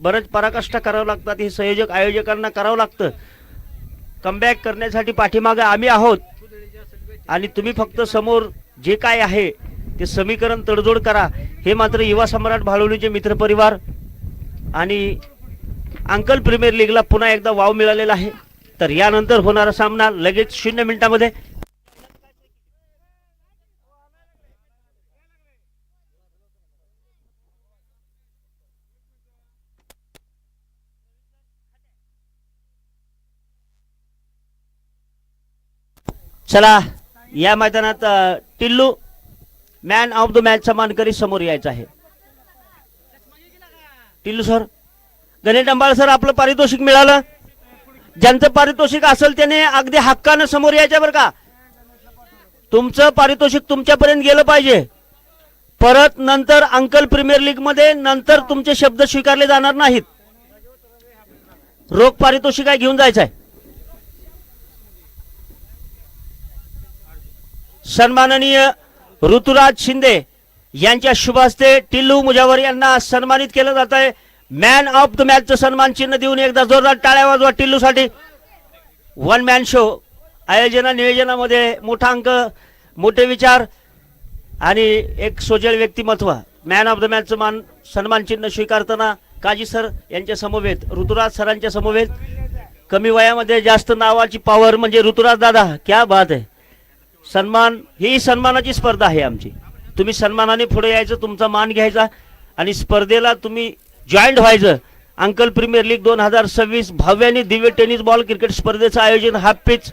बरंच पराकाष्ठा करावं लागतात, हे संयोजक आयोजकांना करावं लागतं. कमबॅक करण्यासाठी पाठीमागे आम्ही आहोत आणि तुम्ही फक्त समोर जे काय आहे ते समीकरण तडजोड करा. हे मात्र युवा सम्राट भाळवणीचे मित्रपरिवार आणि अंकल प्रीमियर लीगला पुन्हा एकदा वाव मिळालेला आहे. तर यानंतर होणारा सामना लगेच 0 मिनिटांमध्ये. चला या मैदानात Tillu man of the match चा मानकरी समोर यायचा आहे. टिल्लू सर, गणेश डंबाळ सर, आपलं पारितोषिक मिळालं. ज्यांचं पारितोषिक असेल त्याने अगदी हक्कानं समोर यायचं बरं का. तुमचं पारितोषिक तुमच्यापर्यंत गेलं पाहिजे. परत नंतर अंकल प्रीमियर लीग मध्ये नंतर तुमचे शब्द स्वीकारले जाणार नाहीत. रोख पारितोषिक काय घेऊन जायचं आहे. सन्माननीय ऋतुराज शिंदे यांच्या शुभ हस्ते टिल्लू मुजावर यांना सन्मानित केलं जात आहे. मॅन ऑफ द मॅचचं सन्मान चिन्ह देऊन एकदा जोरदार टाळ्या वाजवा टिल्लूसाठी. वन मॅन शो आयोजना नियोजनामध्ये मोठा अंक, मोठे विचार आणि एक सोजळ व्यक्तिमत्व. मॅन ऑफ द मॅचचं सन्मान चिन्ह स्वीकारताना काजी सर यांच्या समवेत, ऋतुराज सरांच्या समवेत, कमी वयामध्ये जास्त नावाची पावर म्हणजे ऋतुराज दादा, क्या बात आहे. सन्मान ही सन्मानाची स्पर्धा आहे आमची. तुम्ही सन्मानाने पुढे यायचं, तुमचा मान घ्यायचा आणि स्पर्धेला तुम्ही जॉईंट व्हायचं. अंकल प्रीमियर लीग 2026 भव्य आणि दिव्य टेनिस बॉल क्रिकेट स्पर्धेचं आयोजन हाफ पिच.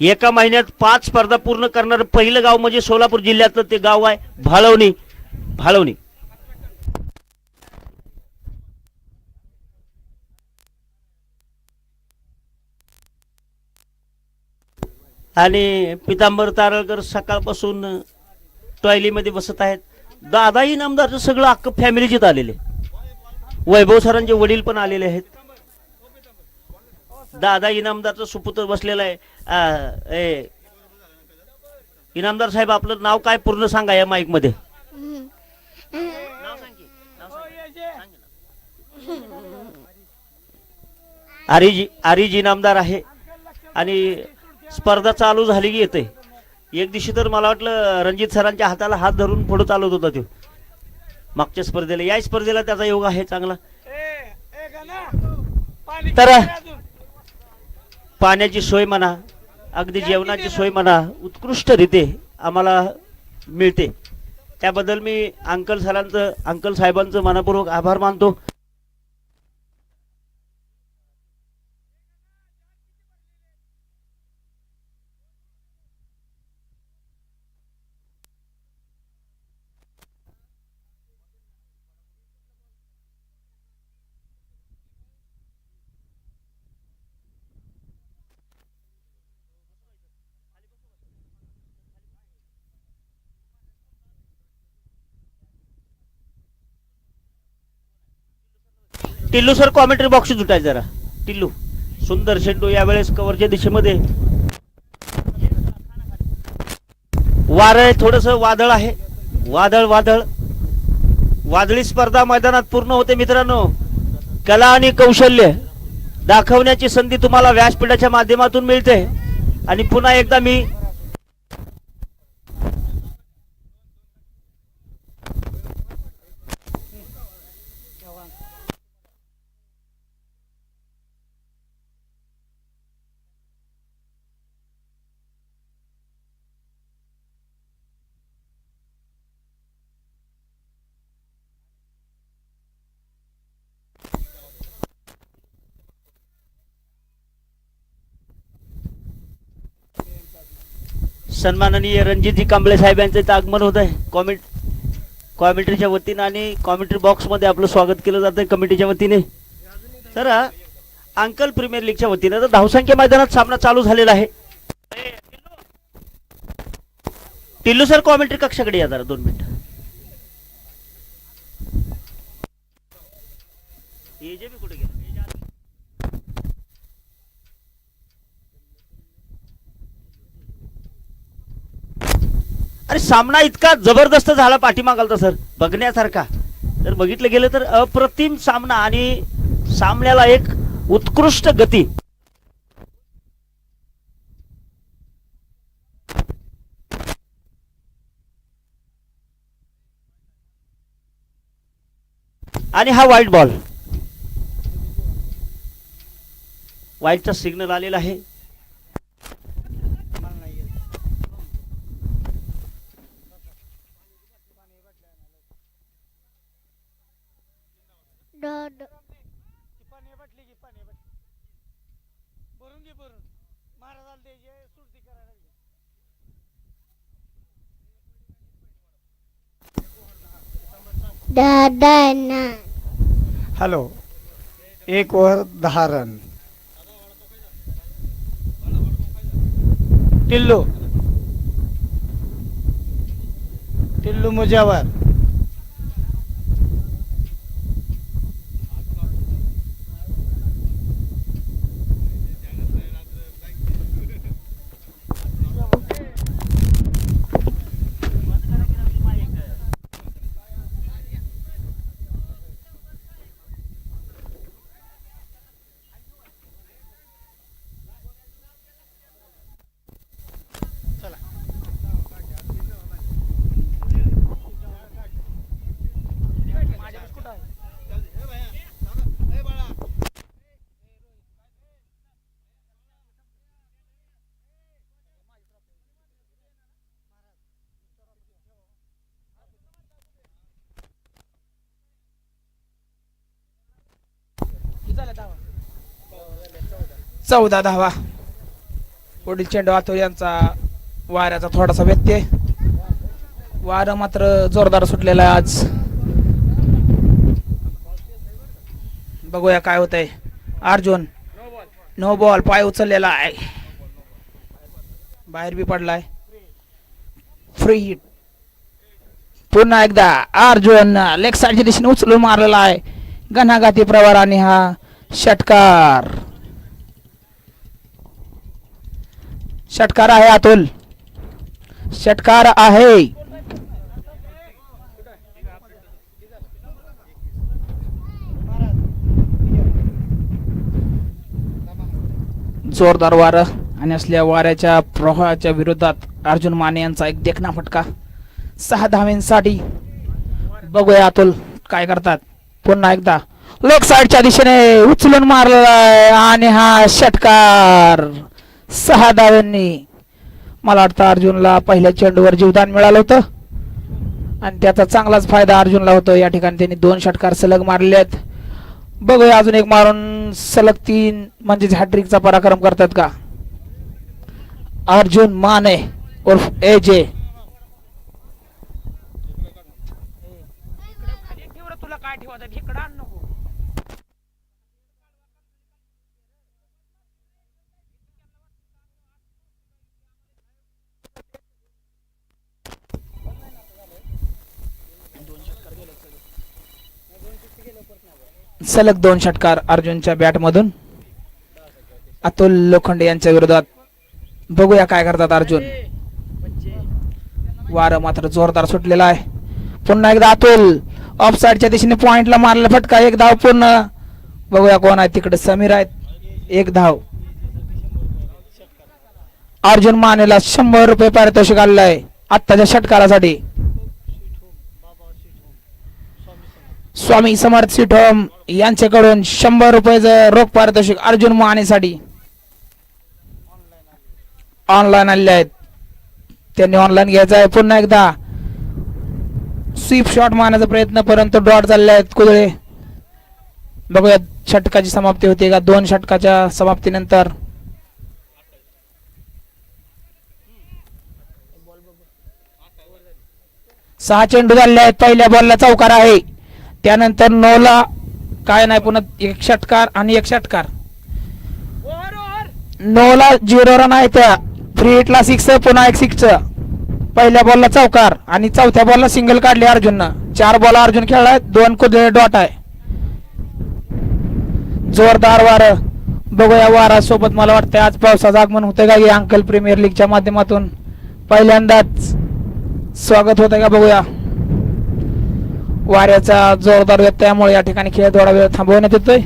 एका महिन्यात 5 स्पर्धा पूर्ण करणारं पहिलं गाव म्हणजे सोलापूर जिल्ह्यातलं ते गाव आहे भाळवणी. भाळवणी आणि पितांबर तारळकर सकाळपासून टॉयलीमध्ये बसत आहेत. दादा इनामदारचं सगळं अख्खं फॅमिलीचीच आलेले. वैभव सरांचे वडील पण आलेले आहेत. दादा इनामदारचं सुपुत्र बसलेला आहे. इनामदार साहेब, आपलं नाव काय पूर्ण सांगा या माईक मध्ये. आरिज इनामदार आहे आणि स्पर्धा चालू झाली की येते. एक दिवशी तर मला वाटलं रणजित सरांच्या हाताला हात धरून पुढे चालवत होता तो मागच्या स्पर्धेला. या स्पर्धेला त्याचा योग आहे चांगला. तर पाण्याची सोय म्हणा, अगदी जेवणाची सोय म्हणा, उत्कृष्ट रीते आम्हाला मिळते. त्याबद्दल मी अंकल साहेबांचं मनापूर्वक आभार मानतो. टिल्लू सर, कॉमेंट्री बॉक्स जुटायचं जरा. टिल्लू सुंदर शेंडू यावेळेस कव्हरच्या दिशेमध्ये. वारं थोडस वादळ आहे. वादळी स्पर्धा मैदानात पूर्ण होते मित्रांनो. कला आणि कौशल्य दाखवण्याची संधी तुम्हाला व्यासपीठाच्या माध्यमातून मिळते. आणि पुन्हा एकदा मी सन्माननीय रणजितजी कांबळे साहेब यांचं आगमन होत आहे. कॉमेंट्रीच्या वतीने आणि कॉमेंट्री बॉक्स मध्ये आपलं स्वागत केलं जात आहे कमिटीच्या वतीने. तर अंकल प्रीमियर लीगच्या वतीने तर धावसंख्या मैदानात सामना चालू झालेला आहे. टिल्लू सर, कॉमेंट्री कक्षाकडे या जरा 2 मिनिट. कुठे गेला? अरे सामना इतका जबरदस्त झाला पाठीमागालता सर, बघण्यासारखा. जर बघितलं गेलं तर अप्रतिम सामना आणि सामन्याला एक उत्कृष्ट गती. आणि हा वाईट बॉल, वाईटचा सिग्नल आलेला आहे. Hello, 1 over 10 run. Tillu Tillu Mujawar. चौदा धावा. पुढील चेंडू आतुर यांचा वाऱ्याचा थोडासा व्यत्यय. वारं मात्र जोरदार सुटलेला आहे आज. बघूया काय होतंय. अर्जुन नो बॉल, पाय उचललेला आहे, बाहेर बी पडलाय. Free hit. पुन्हा एकदा अर्जुन लेग साईडच्या दिशेने उचलून मारलेला आहे घणाघाती प्रवाराने. हा षटकार, षटकार आहे अतुल, षटकार आहे. जोरदार वारं आणि असल्या वाऱ्याच्या प्रवाहाच्या विरोधात अर्जुन माने यांचा एक देखणा फटका 6 धावांसाठी. बघूया अतुल काय करतात. पुन्हा एकदा लेग साईडच्या दिशेने उचलून मारलाय आणि हा षटकार 6 धावांनी. मला वाटतं अर्जुनला पहिल्या चेंडूवर जीवदान मिळालं होतं आणि त्याचा चांगलाच फायदा अर्जुनला होतो. या ठिकाणी त्यांनी 2 षटकार सलग मारले आहेत. बघूया अजून एक मारून सलग 3 म्हणजे हॅट्रिकचा पराक्रम करतात का अर्जुन माने उर्फ एजे. तुला काय ठेवायचं इकडं आण नको. सलग 2 षटकार अर्जुनच्या बॅट मधून अतुल लोखंडे यांच्या विरोधात. बघूया काय करतात अर्जुन. वारं मात्र जोरदार सुटलेला आहे. पुन्हा एकदा अतुल ऑफ साइडच्या दिशेने पॉइंटला मारला फटका. 1 धाव पूर्ण. बघूया कोण आहे तिकडे. समीर आहेत. 1 धाव. अर्जुन मानेला 100 रुपये पारितोषिक आलेलं आहे आत्ताच्या षटकारासाठी. स्वामी समर्थ सीट होम यांच्याकडून 100 रुपयाचं रोख पारितोषिक अर्जुन मानेसाठी. ऑनलाईन आलेले आहेत, त्यांनी ऑनलाईन घ्यायचं आहे. पुन्हा एकदा स्वीप शॉट मारण्याचा प्रयत्न परंतु डॉट चालले आहेत कुदळे. बघूया षटकाची समाप्ती होते का 2 षटकाच्या समाप्तीनंतर. सहा चेंडू झाले आहेत. पहिल्या बॉलला चौकार आहे, त्यानंतर 9 ला काय नाही, पुन्हा 1 षटकार आणि 1 षटकार. 9 ला 0 रन आहे, त्या फ्री हिटला 6, पुन्हा 1 6. पहिल्या बॉलला चौकार आणि चौथ्या बॉलला सिंगल काढली अर्जुननं. 4 बॉल अर्जुन खेळलाय, 2 कुदळे डॉट आहे. जोरदार वारं. बघूया वारा सोबत मला वाटतं आज पावसाचं आगमन होतंय का या अंकल प्रीमियर लीगच्या माध्यमातून. पहिल्यांदाच स्वागत होतंय का बघूया. वाऱ्याचा जोरदार व्यत्ययामुळे या ठिकाणी खेळ थोडा वेळ थांबवण्यात येतोय.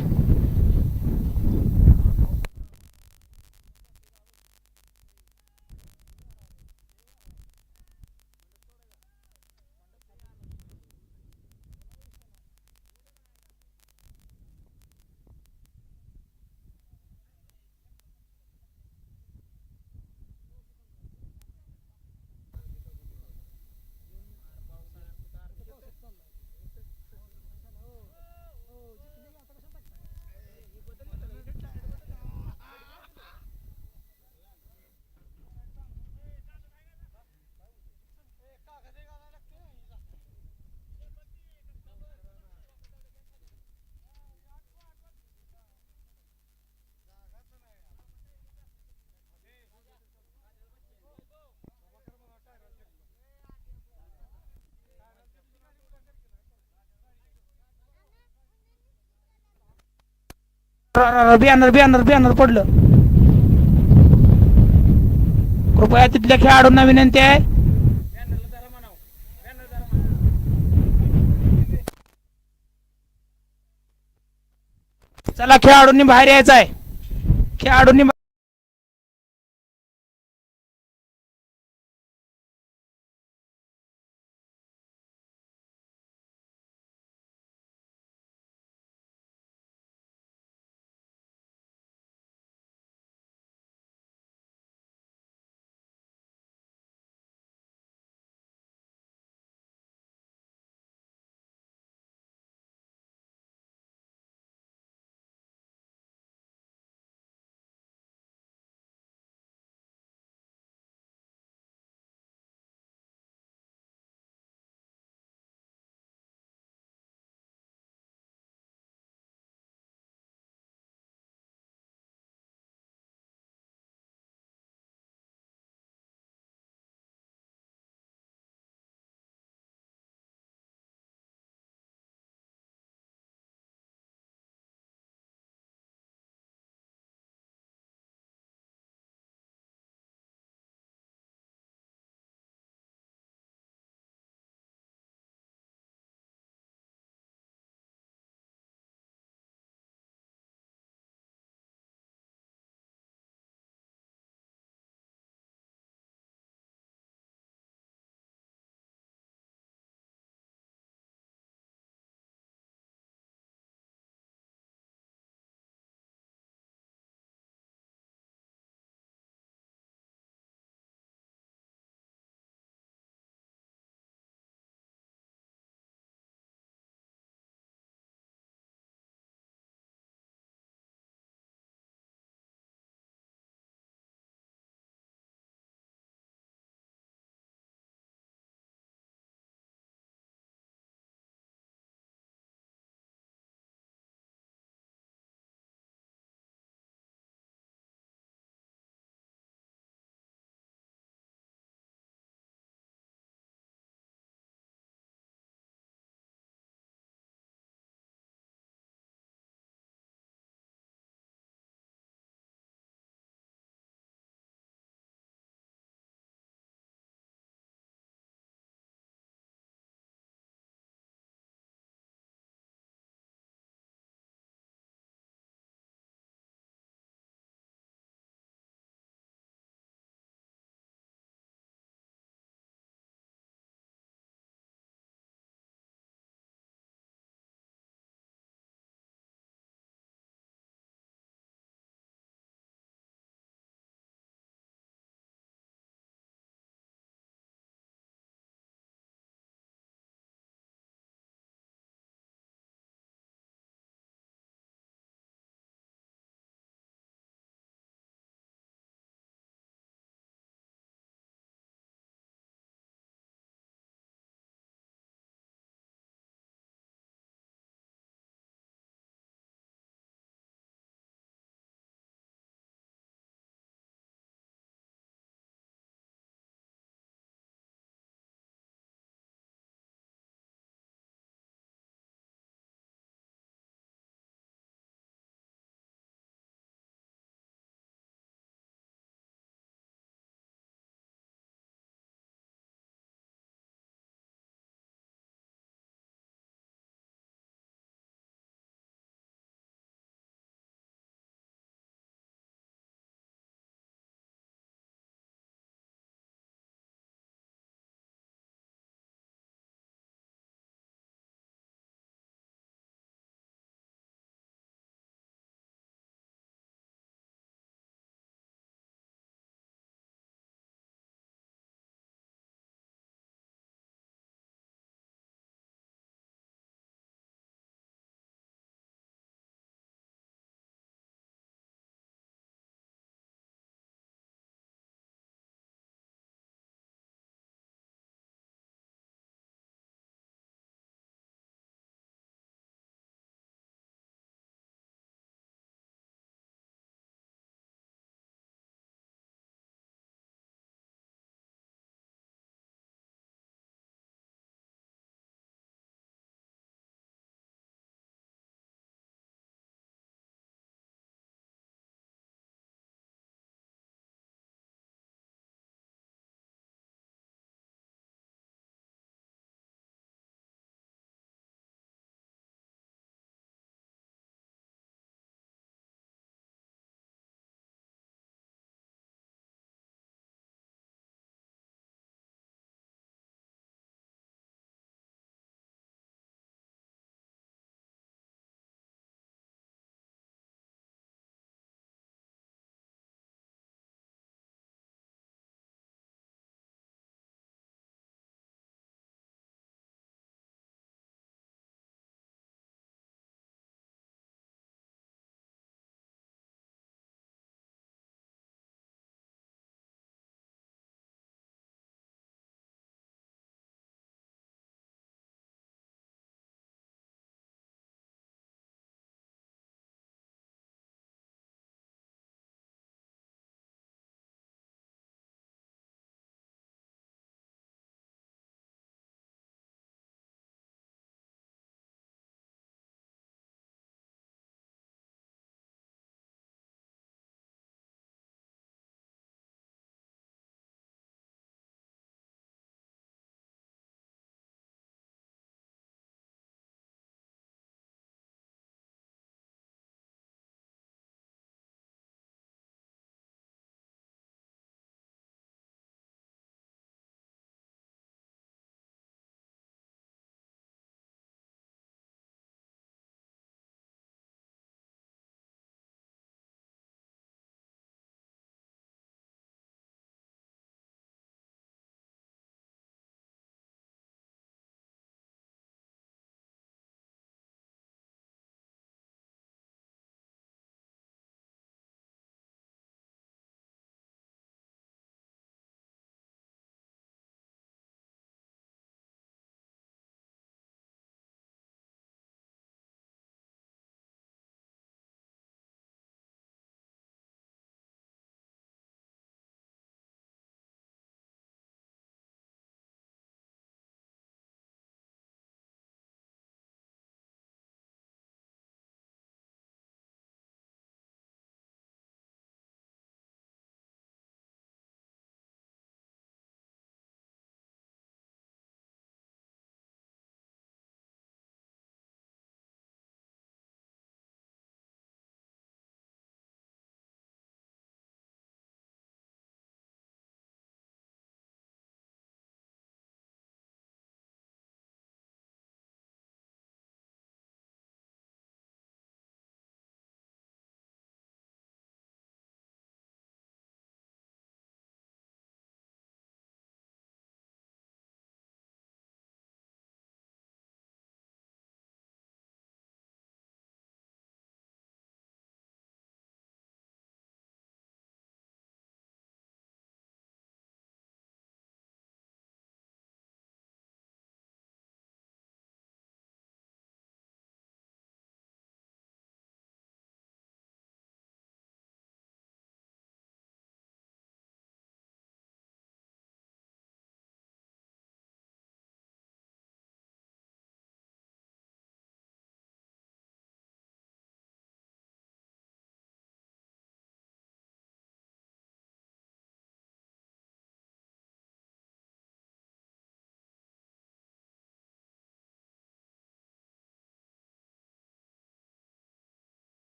बॅनर बॅनर बॅनर पडलं. कृपया तिथल्या खेळाडूंना विनंती आहे. चला खेळाडूंनी बाहेर यायचं आहे. खेळाडूंनी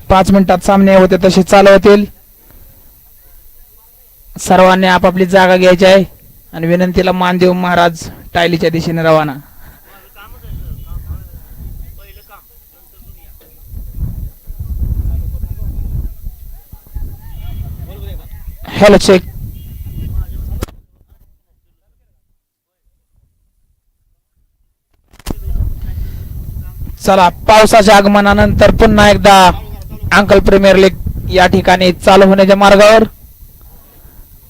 5 मिनिटात सामने होते तसे चालू होतील. सर्वांनी आपापली जागा घ्यायची आहे आणि विनंतीला मान देऊन महाराज टायलीच्या दिशेने रवाना. Hello check. चला, पावसाच्या आगमनानंतर पुन्हा एकदा अंकल प्रीमियर लीग या ठिकाणी चालू होण्याच्या मार्गावर.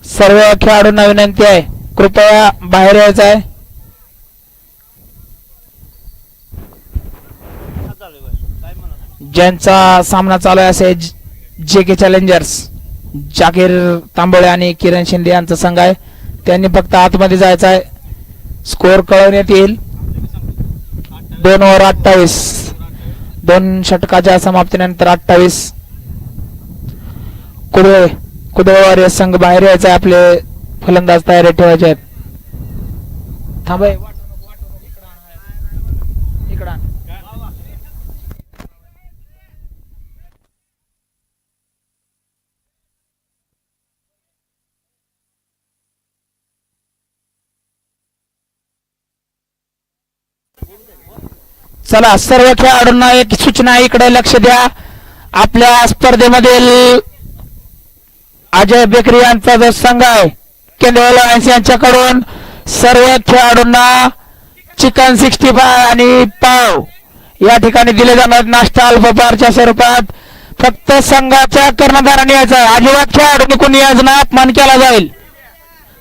सर्व खेळाडूंना विनंती आहे, कृपया बाहेर यायचं आहे. ज्यांचा सामना चालू आहे असे जे के चॅलेंजर्स जाकीर तांबोळे आणि किरण शिंदे यांचा संघ आहे. त्यांनी फक्त आतमध्ये जायचं आहे. स्कोअर कळवण्यात येईल. 2 ओव्हर 28, 2 षटकाच्या समाप्तीनंतर 28. कुदळे संघ बाहेर यायचा आहे. आपले फलंदाज तयारी ठेवायचे आहेत. थांबाय इकडं. चला, सर्व खेळाडूंना एक सूचना, इकडे लक्ष द्या. आपल्या स्पर्धेमधील अजय बेकरी यांचा जो संघ आहे केंद्र लायन्स यांच्याकडून सर्व खेळाडूंना चिकन 65 आणि पाव या ठिकाणी दिले जाणार नाश्ता अल्पहारच्या स्वरूपात. फक्त संघाच्या कर्णधाराने यायचा. अजिबात खेळाडूंनी कोणी यायचं अपमान केला जाईल.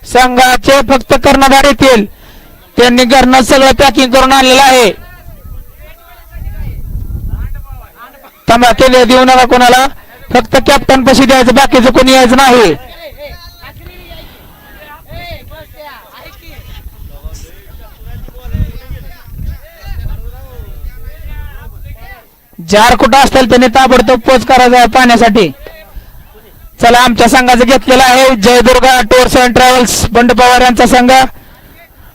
संघाचे फक्त कर्णधार येतील. त्यांनी घरनं सगळं पॅकिंग करून आणलेलं आहे. तंबाखू देऊ नका कोणाला, फक्त कॅप्टन पशी द्यायचं, बाकीचं कोणी यायचं नाही. जार कुठं असतील त्यांनी ताबडतोब पोच करायचा आहे पाण्यासाठी. चला, आमच्या संघाचं घेतलेलं आहे जयदुर्गा टूर्स अँड ट्रॅव्हल्स बंड पवार यांचा संघ.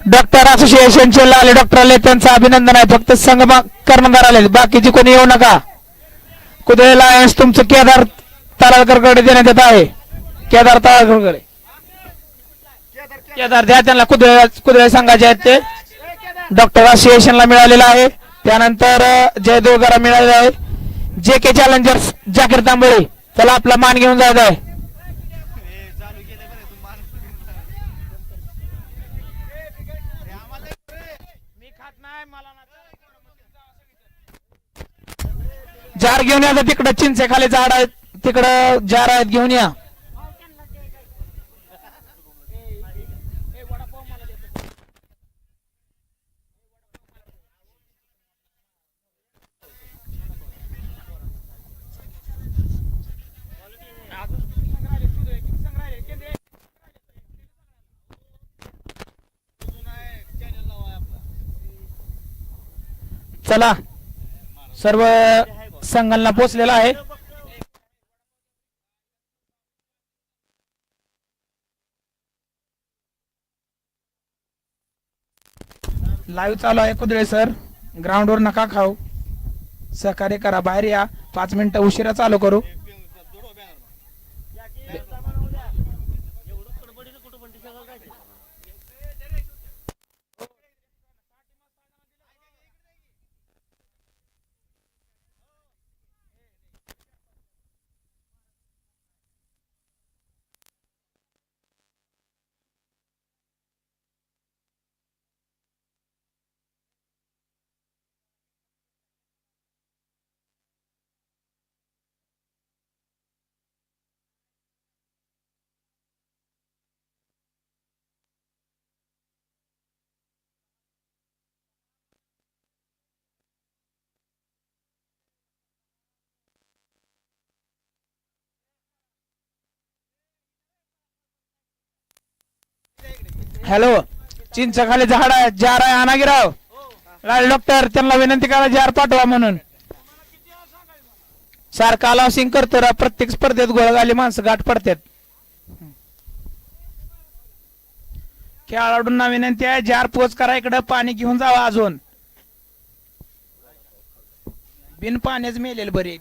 डॉक्टर असोसिएशनचे लाले डॉक्टर आले, त्यांचं अभिनंदन आहे. फक्त संघ कर्णधार आले, बाकीचे कोणी येऊ नका. कुदळे लायन्स तुमचं केदार ताराळकरकडे देण्यात येत आहे. केदार ताराळकरकडे केदार द्या त्यांना. कुदळे संघाचे आहेत ते. डॉक्टर असोसिएशनला मिळालेलं आहे. त्यानंतर जयदुर्गाला मिळालेलं आहे. जे के चॅलेंजर्स जाकीर तांबोळे. चला, आपला मान घेऊन जायचं आहे. जार घेऊन या. तिकडं चिंचे खाली झाड आहेत, तिकडं जार आहेत, घेऊन या. चला, सर्व संघांना पोचलेला आहे. लाईव्ह चालू आहे. कुदळे सर, ग्राउंडवर नका खाऊ, सहकार्य करा. बाहेर या. 5 मिनिटं उशिरा चालू करू. हॅलो, चिंच खाली झाड आहे, जार आहे, आणा गिराव. लाल डॉक्टर, त्यांना विनंती करा जार पाठवा म्हणून. सारखा लॉसिंग करतो रा. प्रत्येक स्पर्धेत गोळ झाली माणसं गाठ पडतात. खेळाडूंना विनंती आहे, जार पोच करा. इकडे पाणी घेऊन जावा. अजून बिन पाण्याच मेलेल बरे.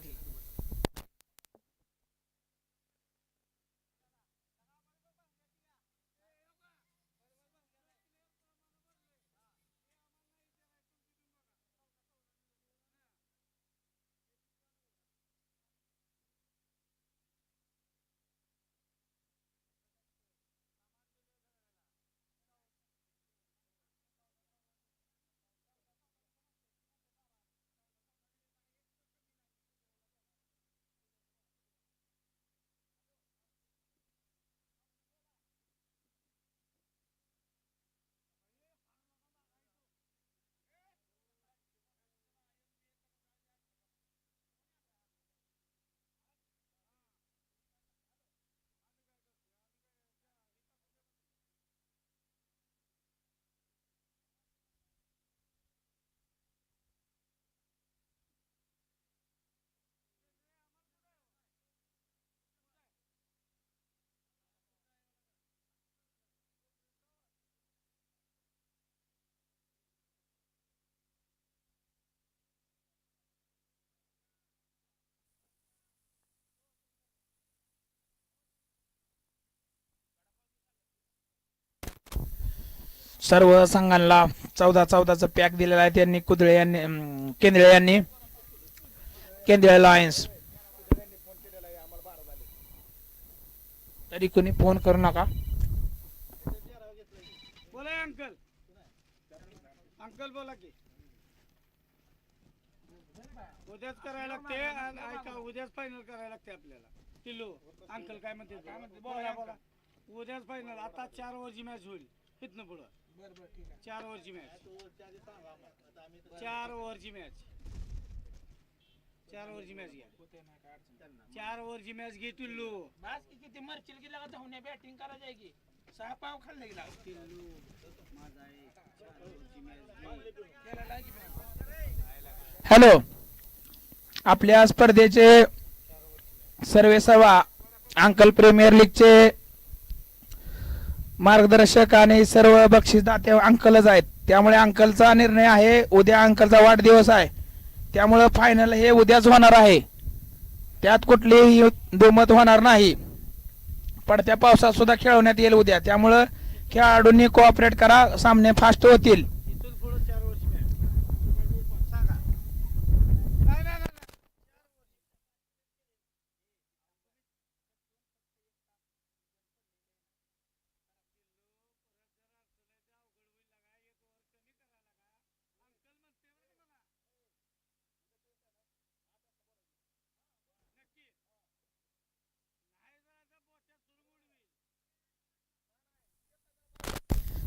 सर्व संघांना 14-14चा पॅक दिलेला आहे त्यांनी कुदळे यांनी केंद्रे यांनी केंद्रे लायन्स. तरी कोणी फोन करू नका. बोला अंकल. अंकल बोला की. उद्याच करायला लागते. ऐका उद्याच फायनल करायला लागते आपल्याला. टिल्लू अंकल काय म्हणते बोला बोला. उद्याच फायनल. आता 4 ओव्हरची मॅच होईल इथनं पुढं. 4 ओव्हरची मॅच. 4 ओव्हरची मॅच. 4 ओव्हरची मॅच घ्या. 4 ओव्हरची मॅच घे टिल्लू. किती मरचिल की लगा धावण्या बॅटिंग करायची आहे की 6 पाव खाल्ले की लागा. टिल्लू माझा आहे. 4 ओव्हरची मॅच हॅलो, आपल्या स्पर्धेचे सर्वेसर्वा अंकल प्रीमियर लीगचे मार्गदर्शक आणि सर्व बक्षीसदाते अंकलच आहेत. त्यामुळे अंकलचा निर्णय आहे. उद्या अंकलचा वाढदिवस आहे त्यामुळे फायनल हे उद्याच होणार आहे. त्यात कुठलीही दुमत होणार नाही. पडत्या पावसात सुद्धा खेळवण्यात येईल उद्या. त्यामुळे खेळाडूंनी कोऑपरेट करा. सामने फास्ट होतील. इथून पुढं 4 ओव्हरची मॅच सांगा. नाही नाही नाही.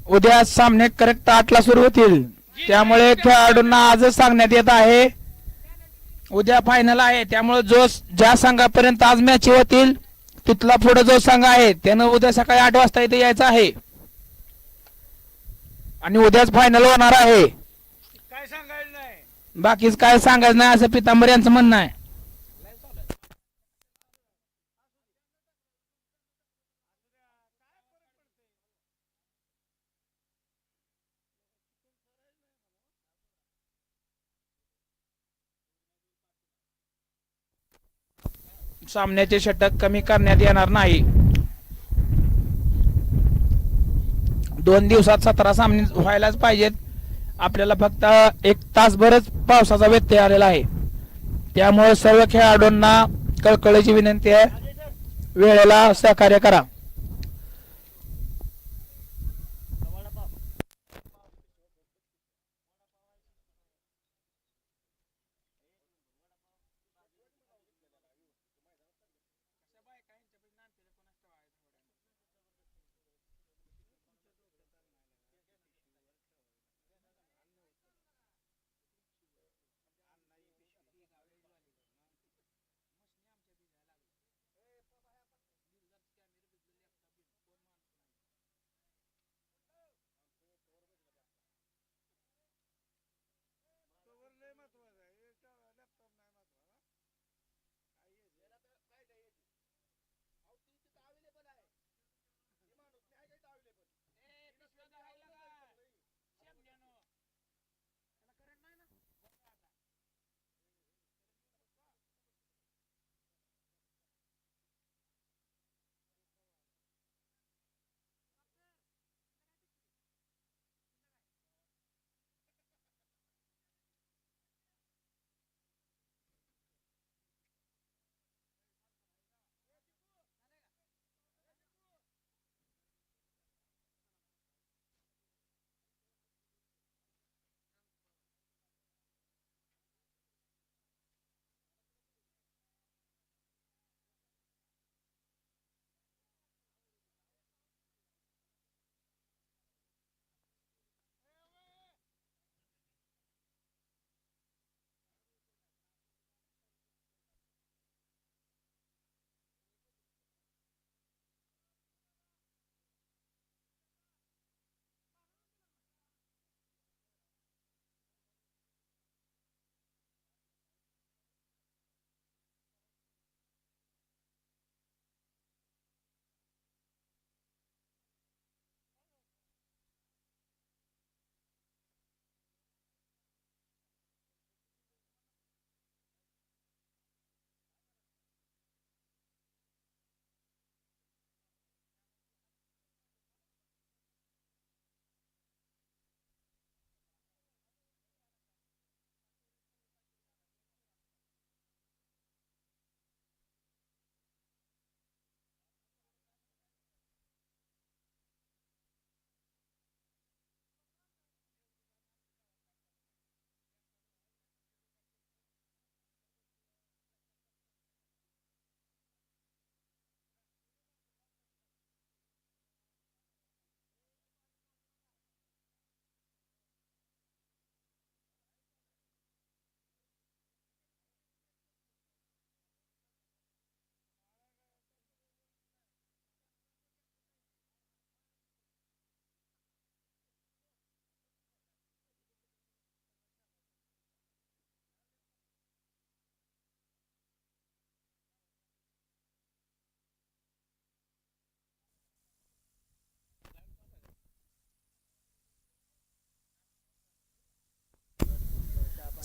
उद्या सामने करेक्ट 8ला सुरू होतील. त्यामुळे खेळाडूंना आजच सांगण्यात येत आहे उद्या फायनल आहे. त्यामुळे जो ज्या संघापर्यंत आज मॅच होतील तिथला पुढे जो संघ आहे त्यानं उद्या सकाळी 8 वाजता इथे यायचं आहे आणि उद्याच फायनल होणार आहे. काय सांगायला नाही. बाकीच काय सांगायचं नाही असं पितांबर यांचं म्हणणं आहे. सामन्याचे षटक कमी करण्यात येणार नाही. 2 दिवसात 17 सामने व्हायलाच पाहिजेत. आपल्याला फक्त 1 तासभरच पावसाचा व्यत्यय आलेला आहे. त्यामुळे सर्व खेळाडूंना कळकळीची विनंती आहे वेळेला सहकार्य करा.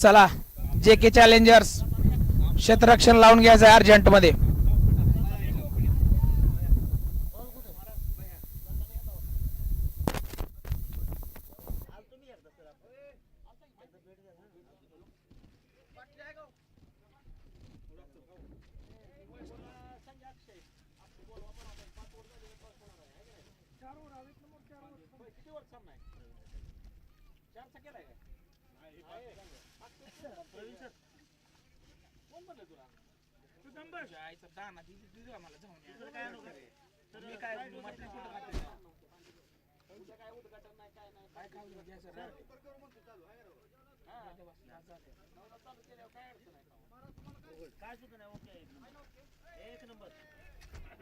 चला जे के चॅलेंजर्स क्षेत्ररक्षण लावून घ्यायचं आहे अर्जंट मध्ये.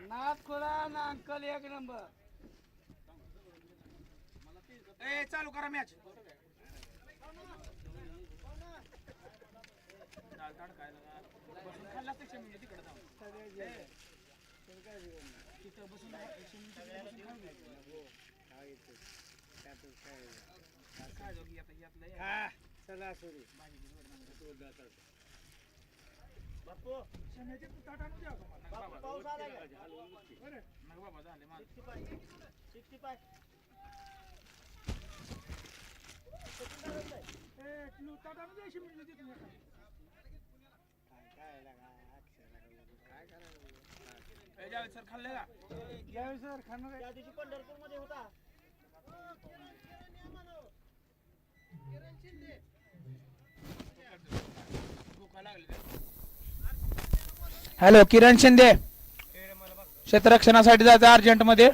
नाथ खुला ना अंकल एक नंबर. चालू करा मॅच. हा चला सुरू. पाऊस आला का? 65. सर खाल्ले का? यावेळी सर खाणार आहे. त्या दिवशी पंढरपूर मध्ये होता. हॅलो किरण शिंदे क्षेत्ररक्षणासाठी जायचं अर्जंट मध्ये.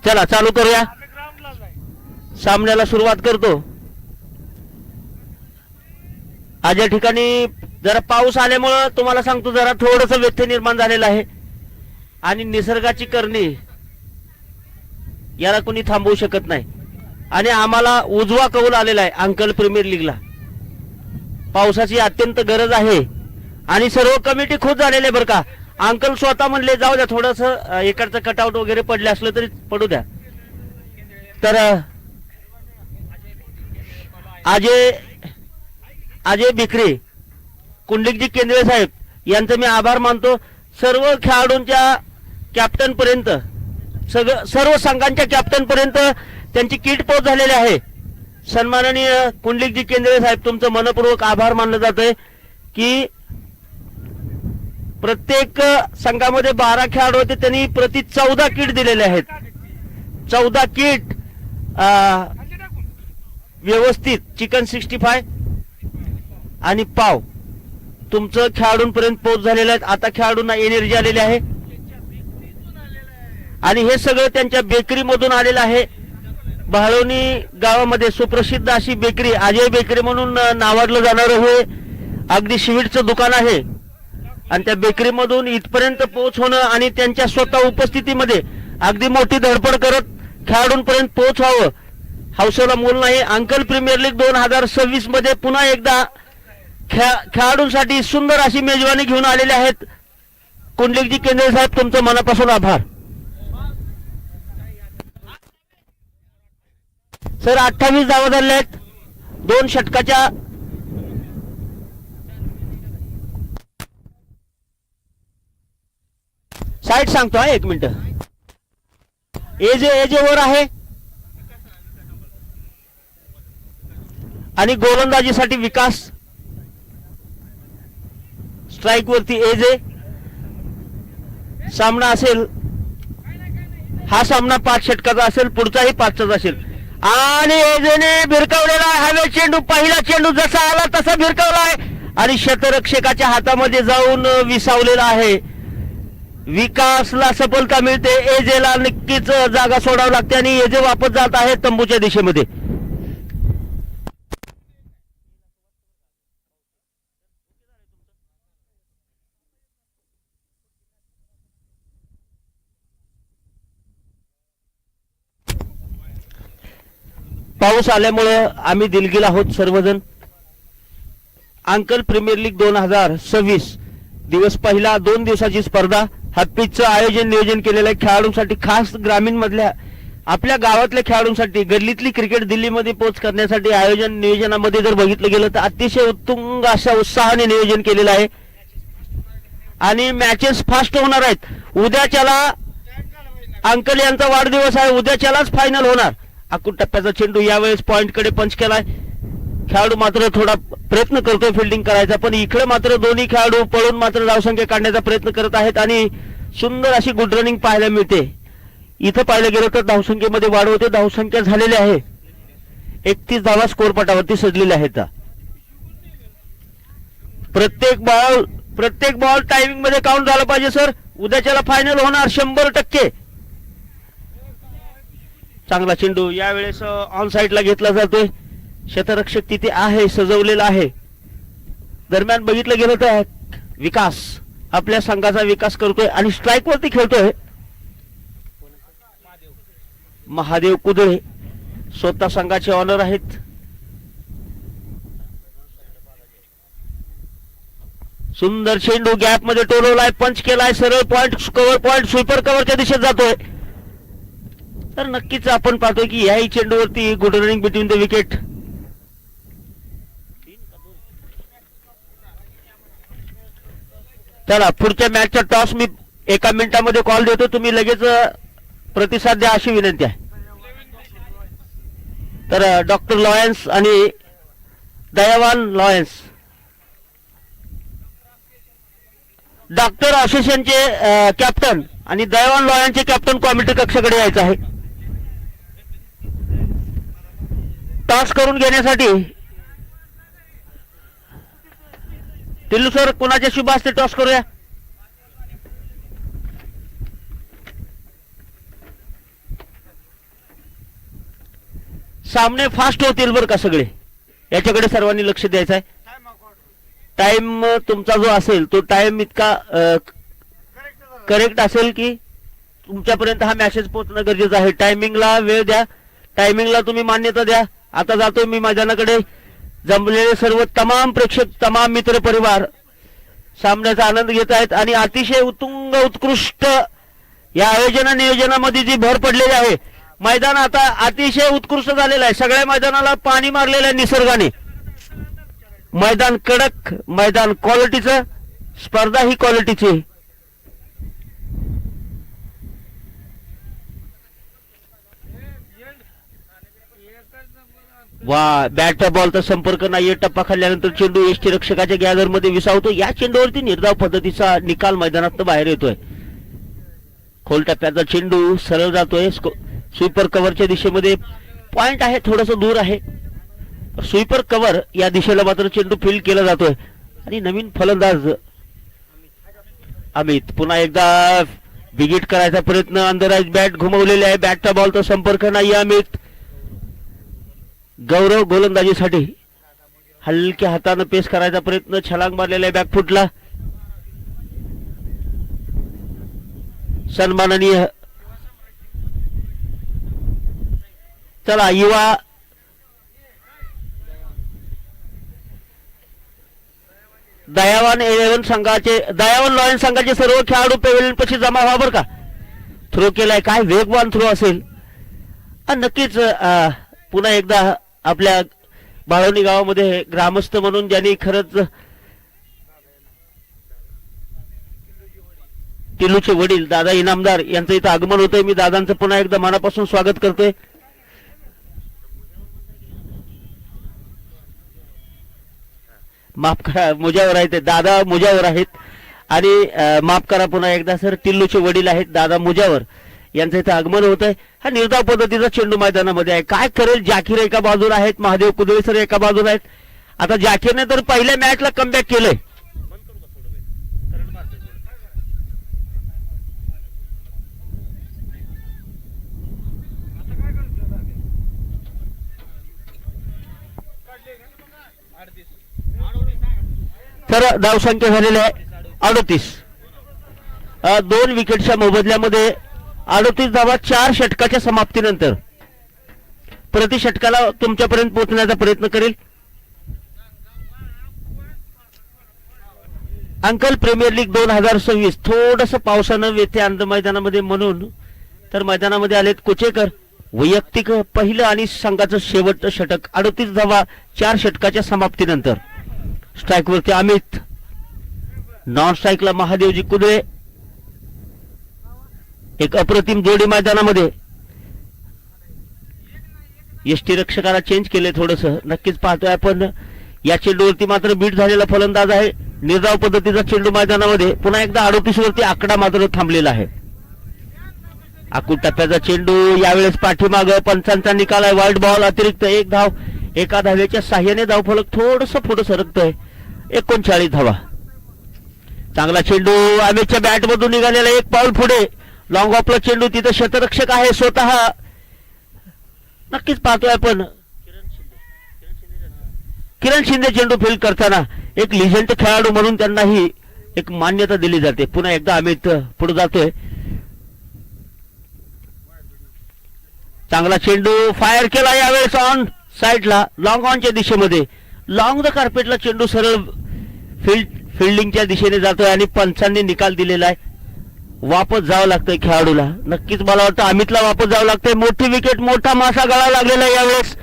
चला चालू करूया. आम्ही ग्राउंडला जाय. सामन्याला सुरुवात करतो. आज या ठिकाणी जरा पाऊस आल्यामुळं तुम्हाला सांगतो जरा थोडस व्यत्यय निर्माण झालेला आहे आणि निसर्गाची करणी याला कोणी थांबवू शकत नाही आणि आम्हाला उजवा कौल आलेला आहे अंकल प्रीमियर लीगला. पावसाची अत्यंत गरज आहे आणि सर्व कमिटी खुश झालेले बरं का. अंकल स्वतः म्हणले जाऊ द्या थोडस इकडचं कटआउट वगैरे पडले असलं तरी पडू द्या. तर अजय भिकरे कुंडलिकजी केंद्रे साहेब यांचं मी आभार मानतो. सर्व खेळाडूंच्या कॅप्टन पर्यंत सर्व संघांच्या कॅप्टन पर्यंत त्यांची किट पोच झालेली आहे. सन्माननीय कुंडलिकजी केंद्रे साहेब, तुमचं मनपूर्वक आभार मानलं जात आहे की प्रत्येक संघामध्ये 12 खेळाडू होते, त्यांनी प्रति 14 किट दिलेले आहेत. 14 किट व्यवस्थित चिकन 65 आणि पाव तुमचं खेळाडूंपर्यंत पोहोच झालेलं आहे. आता खेळाडूंना एनर्जी आलेली आहे आणि हे सगळं त्यांच्या बेकरी मधून आलेलं आहे. बहाळवणी गावामध्ये सुप्रसिद्ध अशी बेकरी, अजय बेकरी म्हणून नावाजलं जाणारं हे अगदी स्वीटचं दुकान आहे आणि त्या बेकरी मधून इथपर्यंत पोहोच होणं आणि त्यांच्या स्वतः उपस्थितीमध्ये अगदी मोठी धडपड करत खेळाडूंपर्यंत पोहोच व्हावं, हौसेला मोल नाही. अंकल प्रीमियर लीग 2026 मध्ये पुन्हा एकदा खेळाडूंसाठी सुंदर अशी मेजवानी घेऊन आलेले आहेत. कुंडलिकजी केंद्रे साहेब, तुमचं मनापासून आभार. सर 28 धावा झाल्या आहेत 2 षटकाच्या. साईड सांगतो हा, 1 मिनिट. एजे वर आहे आणि गोलंदाजीसाठी विकास. स्ट्राइक वरती एजे. सामना असेल, हा सामना 5 षटकाचा असेल, पुढचाही 5चाच असेल आणि एजेने भिरकावलेला हवे चेंडू, पहिला चेंडू जसा आला तसा भिरकावला आहे आणि शतरक्षकाच्या हातामध्ये जाऊन विसावलेला आहे. विकासला सफलता मिळते. एजेला नक्कीच जागा सोडावी लागते आणि एजे वापस जात आहे तंबूच्या दिशेमध्ये. पाऊस आल्यामुळं आम्ही दिलगीर आहोत सर्वजण. अंकल प्रीमियर लीग 2026 दिवस पहिला 2 दिवसाची स्पर्धा. हप्पीचं आयोजन नियोजन केलेलं आहे खेळाडूंसाठी, खास ग्रामीण मधल्या आपल्या गावातल्या खेळाडूंसाठी. गल्लीतली क्रिकेट दिल्लीमध्ये पोच करण्यासाठी आयोजन नियोजनामध्ये जर बघितलं गेलं तर अतिशय उत्तुंग अशा उत्साहाने नियोजन केलेलं आहे आणि मॅचेस फास्ट होणार आहेत. उद्याच्याला अंकल यांचा वाढदिवस आहे, उद्याच्यालाच फायनल होणार. अकूट टप्प्याचा चेंडू यावेळेस पॉइंट कडे पंच केलाय. खेळाडू मात्र थोडा प्रयत्न करतोय फिल्डिंग करायचा, पण इकडे मात्र दोन्ही खेळाडू पळून मात्र धावसंख्या काढण्याचा प्रयत्न करत आहेत आणि सुंदर अशी गुड रनिंग पाहायला मिळते. इथं पाहिलं गेलं तर धावसंख्येमध्ये वाढ होते. धावसंख्या झालेली आहे 31 धावा स्कोर पटावरती सजलेल्या आहेत. प्रत्येक बॉल टायमिंग मध्ये काउंट झाला पाहिजे सर. उद्याच्याला फायनल होणार 100%. चांगला चेंडू यावेळेस ऑन साइडला घेतला जातोय. शतरक्षक तिथे आहे, सजवलेला आहे. दरम्यान बघितलं गेलं तर विकास आपल्या संघाचा विकास करतोय आणि स्ट्राइक वरती खेळतोय. महादेव कुदळे स्वतः संघाचे ऑनर आहेत. सुंदर चेंडू गॅप मध्ये टोलवलाय, पंच केलाय, सरळ पॉइंट कव्हर, पॉइंट स्वीपर कव्हरच्या दिशेत जातोय. तर नक्कीच आपण पाहतोय की याही चेंडूवरती good running between the wicket. चला पुढच्या मॅचचा टॉस मी 1 मिनिटामध्ये कॉल देतो, तुम्ही लगेच प्रतिसाद द्या अशी विनंती आहे. तर डॉक्टर लॉयन्स आणि दयावान लॉयन्स, डॉक्टर असोसिएशनचे कॅप्टन आणि दयावान लॉयन्सचे कॅप्टन कॉमेंट्री कक्षाकडे यायचं आहे. टॉस करून घेण्यासाठी टिल्लू सर कोणाच्या शुभ हस्ते टॉस करूया? सामने फास्ट होतील बरं का सगळे, याच्याकडे सर्वांनी लक्ष द्यायचं आहे. टाइम तुमचा जो असेल तो टाइम इतका करेक्ट असेल की तुमच्यापर्यंत हा मेसेज पोहोचणं गरजेचं आहे. टायमिंगला वेळ द्या, टायमिंगला तुम्ही मान्यता द्या. आता जातोय मी मैदानाकडे. जमलेले सर्व तमाम प्रेक्षक, तमाम मित्र परिवार सामन्याचा आनंद घेत आहेत आणि अतिशय उत्तुंग उत्कृष्ट या आयोजन नियोजनामध्ये जी भर पडलेली आहे. मैदान आता अतिशय उत्कृष्ट झालेलं आहे. सगळ्या मैदानाला पाणी मारलेलं आहे निसर्गाने. मैदान कडक, मैदान क्वालिटीचं, स्पर्धा ही क्वालिटीची. वा बॅट बॉलचा संपर्क नाहीये. टप्पा खाल्ल्यानंतर चेंडू यष्टीरक्षकाच्या गॅदर मध्ये विसावतो. या चेंडूवरती निर्धाव पद्धतीचा निकाल मैदानात बाहेर येतोय. खोल टप्प्याचा चेंडू सरळ जातोय स्वीपर कव्हरच्या दिशेमध्ये. पॉइंट आहे थोडस दूर आहे. स्वीपर कव्हर या दिशेला मात्र चेंडू फील्ड केला जातोय. आणि नवीन फलंदाज अमित पुन्हा एकदा बिगिट करायचा प्रयत्न. अंदराज बॅट घुमवलेली आहे. बॅटचा बॉलचा संपर्क नाही. अमित गौरव गोलंदाजीसाठी हलक्या हाताने पेस करायचा प्रयत्न. छलांग मारलेला आहे बॅकफुटला. सन्माननीय चला युवा दयावान 11 संघाचे दयावान लॉयन संघाचे सर्व खेळाडू पेव्हिलियन पाशी जमा व्हा बरं का. थ्रो केलाय. काय वेगवान थ्रो असेल. नक्कीच पुन्हा एकदा आपल्या बाळवणी गावामध्ये ग्रामस्थ म्हणून ज्यांनी खरंच टिल्लूचे वडील दादा इनामदार यांचं इथं आगमन होतंय. मी दादांचं पुन्हा एकदा मनापासून स्वागत करतोय. माफ करा मुजावर आहेत दादा मुजावर आहेत. आणि माफ करा पुन्हा एकदा सर टिल्लूचे वडील आहेत दादा मुजावर यांचं इथं आगमन होत आहे. हा निर्धाव पद्धतीचा चेंडू मैदानामध्ये आहे. काय करेल जाकीर एका बाजूला आहेत. महादेव कुदळे सर एका बाजूला आहेत. आता जाकीरने तर पहिल्या मॅचला कमबॅक केलंय. तर धावसंख्या झालेली आहे 38. 2 विकेटच्या मोबदल्यामध्ये 38 धावा 4 षटकाच्या समाप्तीनंतर. प्रति षटकाला तुमच्यापर्यंत पोहोचण्याचा प्रयत्न करेल. अंकल प्रीमियर लीग 2026 थोडस पावसानं व्यत्यय आणलं मैदानामध्ये म्हणून तर मैदानामध्ये आलेत कुचेकर. वैयक्तिक पहिलं आणि संघाचं शेवटचं षटक. 38 धावा 4 षटकाच्या समाप्तीनंतर. स्ट्राइक वरती अमित. नॉन स्ट्राइकला महादेवजी कुदळे. एक अप्रतिम जोडी मैदानामध्ये. यष्टीरक्षकाला चेंज केले थोडस. नक्कीच पाहतोय आपण या चेंडूवरती मात्र बीट झालेला फलंदाज आहे. निर्धाव पद्धतीचा चेंडू मैदानामध्ये. पुन्हा एकदा 38 वरती आकडा मात्र थांबलेला आहे. आकूट टप्प्याचा चेंडू यावेळेस पाठीमाग. पंचांचा निकाल आहे. वाईट बॉल. अतिरिक्त 1 धाव. एका धावेच्या साह्याने धावफलक थोडस पुढे सरकतोय. 39 धावा. चांगला चेंडू अमितच्या बॅट मधून निघालेला. 1 पाऊल पुढे. लॉंग ऑफला चेंडू. तिथं शतरक्षक आहे स्वतः. नक्कीच पाहतोय आपण किरण शिंदे चेंडू फील्ड करताना एक लिजेंड खेळाडू म्हणून त्यांनाही एक मान्यता दिली जाते. पुन्हा एकदा अमित पुढे जातोय. चांगला चेंडू फायर केला यावेळेस ऑन साइडला. लॉंग ऑनच्या दिशेमध्ये. लॉंग द कार्पेटला चेंडू सरळ फिल्डिंगच्या दिशेने जातोय आणि पंचांनी निकाल दिलेला आहे. वापस जावं लागतंय खेळाडूला. नक्कीच मला वाटतं अमितला वापस जावं लागतंय. मोठी विकेट. मोठा मासा गळा लागलेला आहे यावेळेस.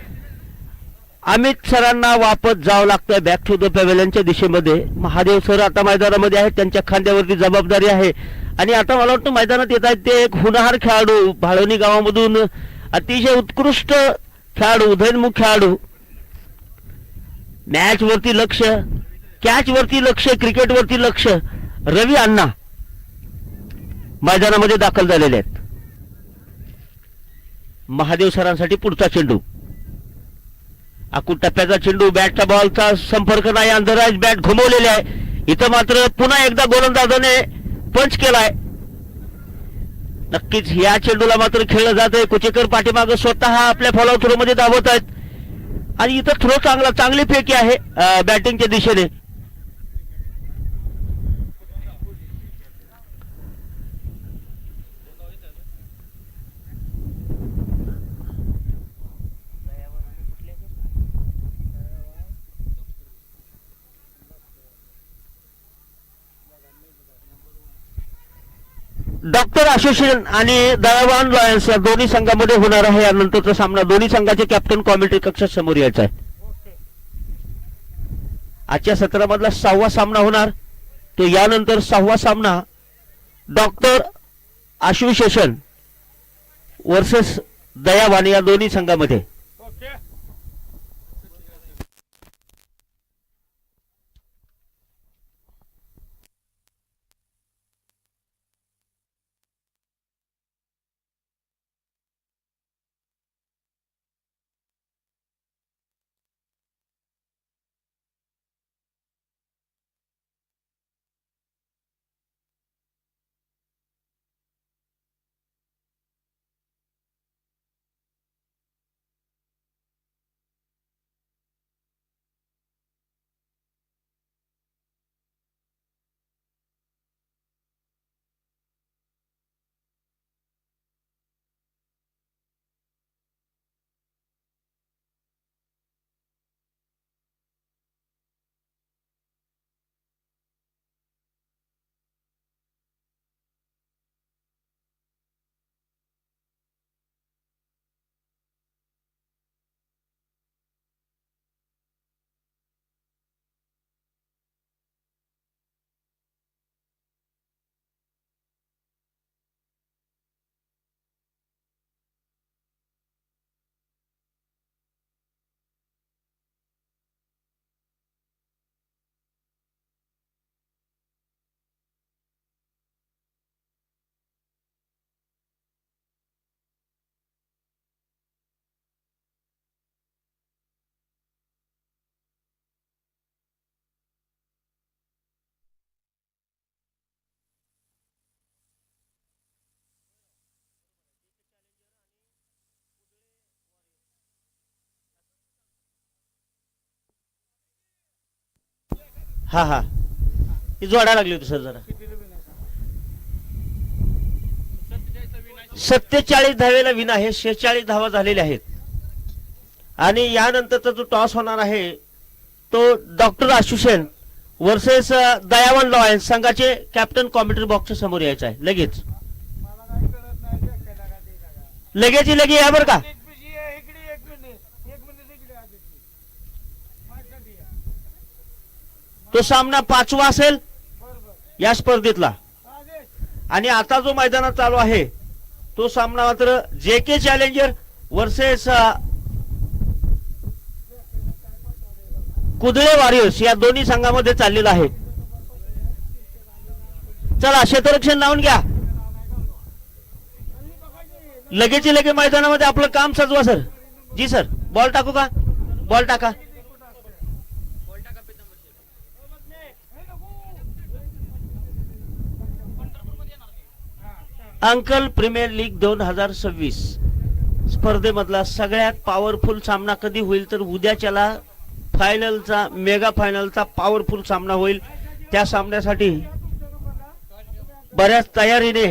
अमित सरांना वापस जावं लागतंय बॅक टू द पॅव्हेलियनच्या दिशेमध्ये. महादेव सर आता मैदानामध्ये आहेत. त्यांच्या खांद्यावरती जबाबदारी आहे. आणि आता मला वाटतं मैदानात येत आहेत ते एक हुनहार खेळाडू. भाळवणी गावामधून अतिशय उत्कृष्ट खेळाडू. उदयनमुख खेळाडू. मॅच वरती लक्ष. कॅच वरती लक्ष. क्रिकेट वरती लक्ष. रवी अण्णा मैदानामध्ये दाखल झालेले आहेत. महादेव सरांसाठी पुढचा चेंडू. आकूट टप्प्याचा चेंडू. बॅटचा बॉलचा संपर्क नाही. अंधराज बॅट घुमवलेले आहे. इथं मात्र पुन्हा एकदा गोलंदाजाने पंच केलाय. नक्कीच या चेंडूला मात्र खेळलं जात आहे. कुचेकर पाठीमाग स्वतः आपल्या फॉलो थ्रो मध्ये धावत आहेत. आणि इथं थ्रो चांगली फेकी आहे बॅटिंगच्या दिशेने. डॉक्टर असोसिएशन आणि दयावान लॉयन्स या दोन्ही संघामध्ये होणार आहे यानंतरचा सामना. दोन्ही संघाचे कॅप्टन कॉमेंट्री कक्षात समोर यायचा आहे. आजच्या सत्रामधला 6वा सामना होणार. तो यानंतर 6वा सामना डॉक्टर असोसिएशन वर्सेस दयावान या दोन्ही संघामध्ये. हा हा ती जोडा लागली होती सर जरा. 47 धावेला विना आहे. 46 धावा झालेल्या आहेत. आणि यानंतरचा जो टॉस होणार आहे तो डॉक्टर आशुसेन वर्सेस दयावन लॉयन्स संघाचे कॅप्टन कॉमेंट्री बॉक्सच्या समोर यायचं आहे. लगेच लगे या बरं का. तो सामना 5वा असेल या स्पर्धेतला. आणि आता जो मैदानात चालू आहे तो सामना मात्र जे के चॅलेंजर वर्सेस कुदळे वॉरियर्स या दोन्ही संघामध्ये चाललेला आहे. चला क्षेत्ररक्षण लावून घ्या. लगेच लगे मैदानामध्ये आपलं काम सजवा सर. जी सर. बॉल टाकू का. बॉल टाका. अंकल प्रीमियर लीग 2026 स्पर्धेमधला सगळ्यात पॉवरफुल सामना कधी होईल तर उद्याच्याला फायनलचा मेगा फायनलचा पॉवरफुल सामना होईल. त्या सामन्यासाठी बऱ्याच तयारीने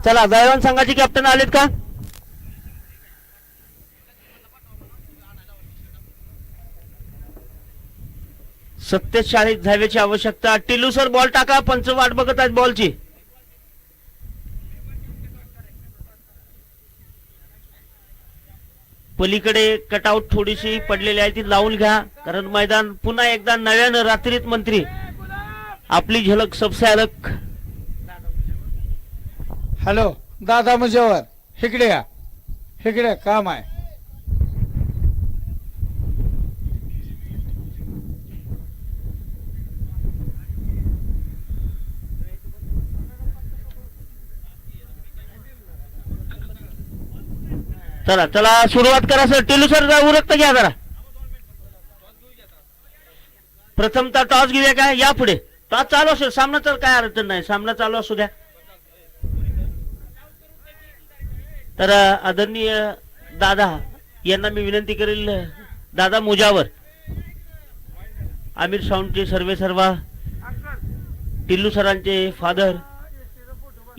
चला दयावन संघाचे कॅप्टन आलेत का. सत्तेचाळीस धावेची आवश्यकता. टिल्लू सर बॉल टाका. पंच वाट बघत आहेत बॉलची. पलीकडे कटआउट थोडीशी पडलेली आहे ती लावून घ्या कारण मैदान पुन्हा एकदा नव्यानं रात्रीत मंत्री आपली झलक सबसे अलग. हॅलो दादा मुजेवर इकडे या. इकडे काम आहे. चला चला सुरुवात करा सर. टिल्लू सर उरकत घ्या जरा. प्रथमतः टॉस घेऊया का. या पुढे टॉस चालू असेल. सामना तर काय अडचण नाही. सामना चालू असू द्या. तर आदरणीय दादा यांना मी विनंती करेल. दादा मुजावर आमिर साऊंडचे सर्वा टिल्लू सरांचे फादर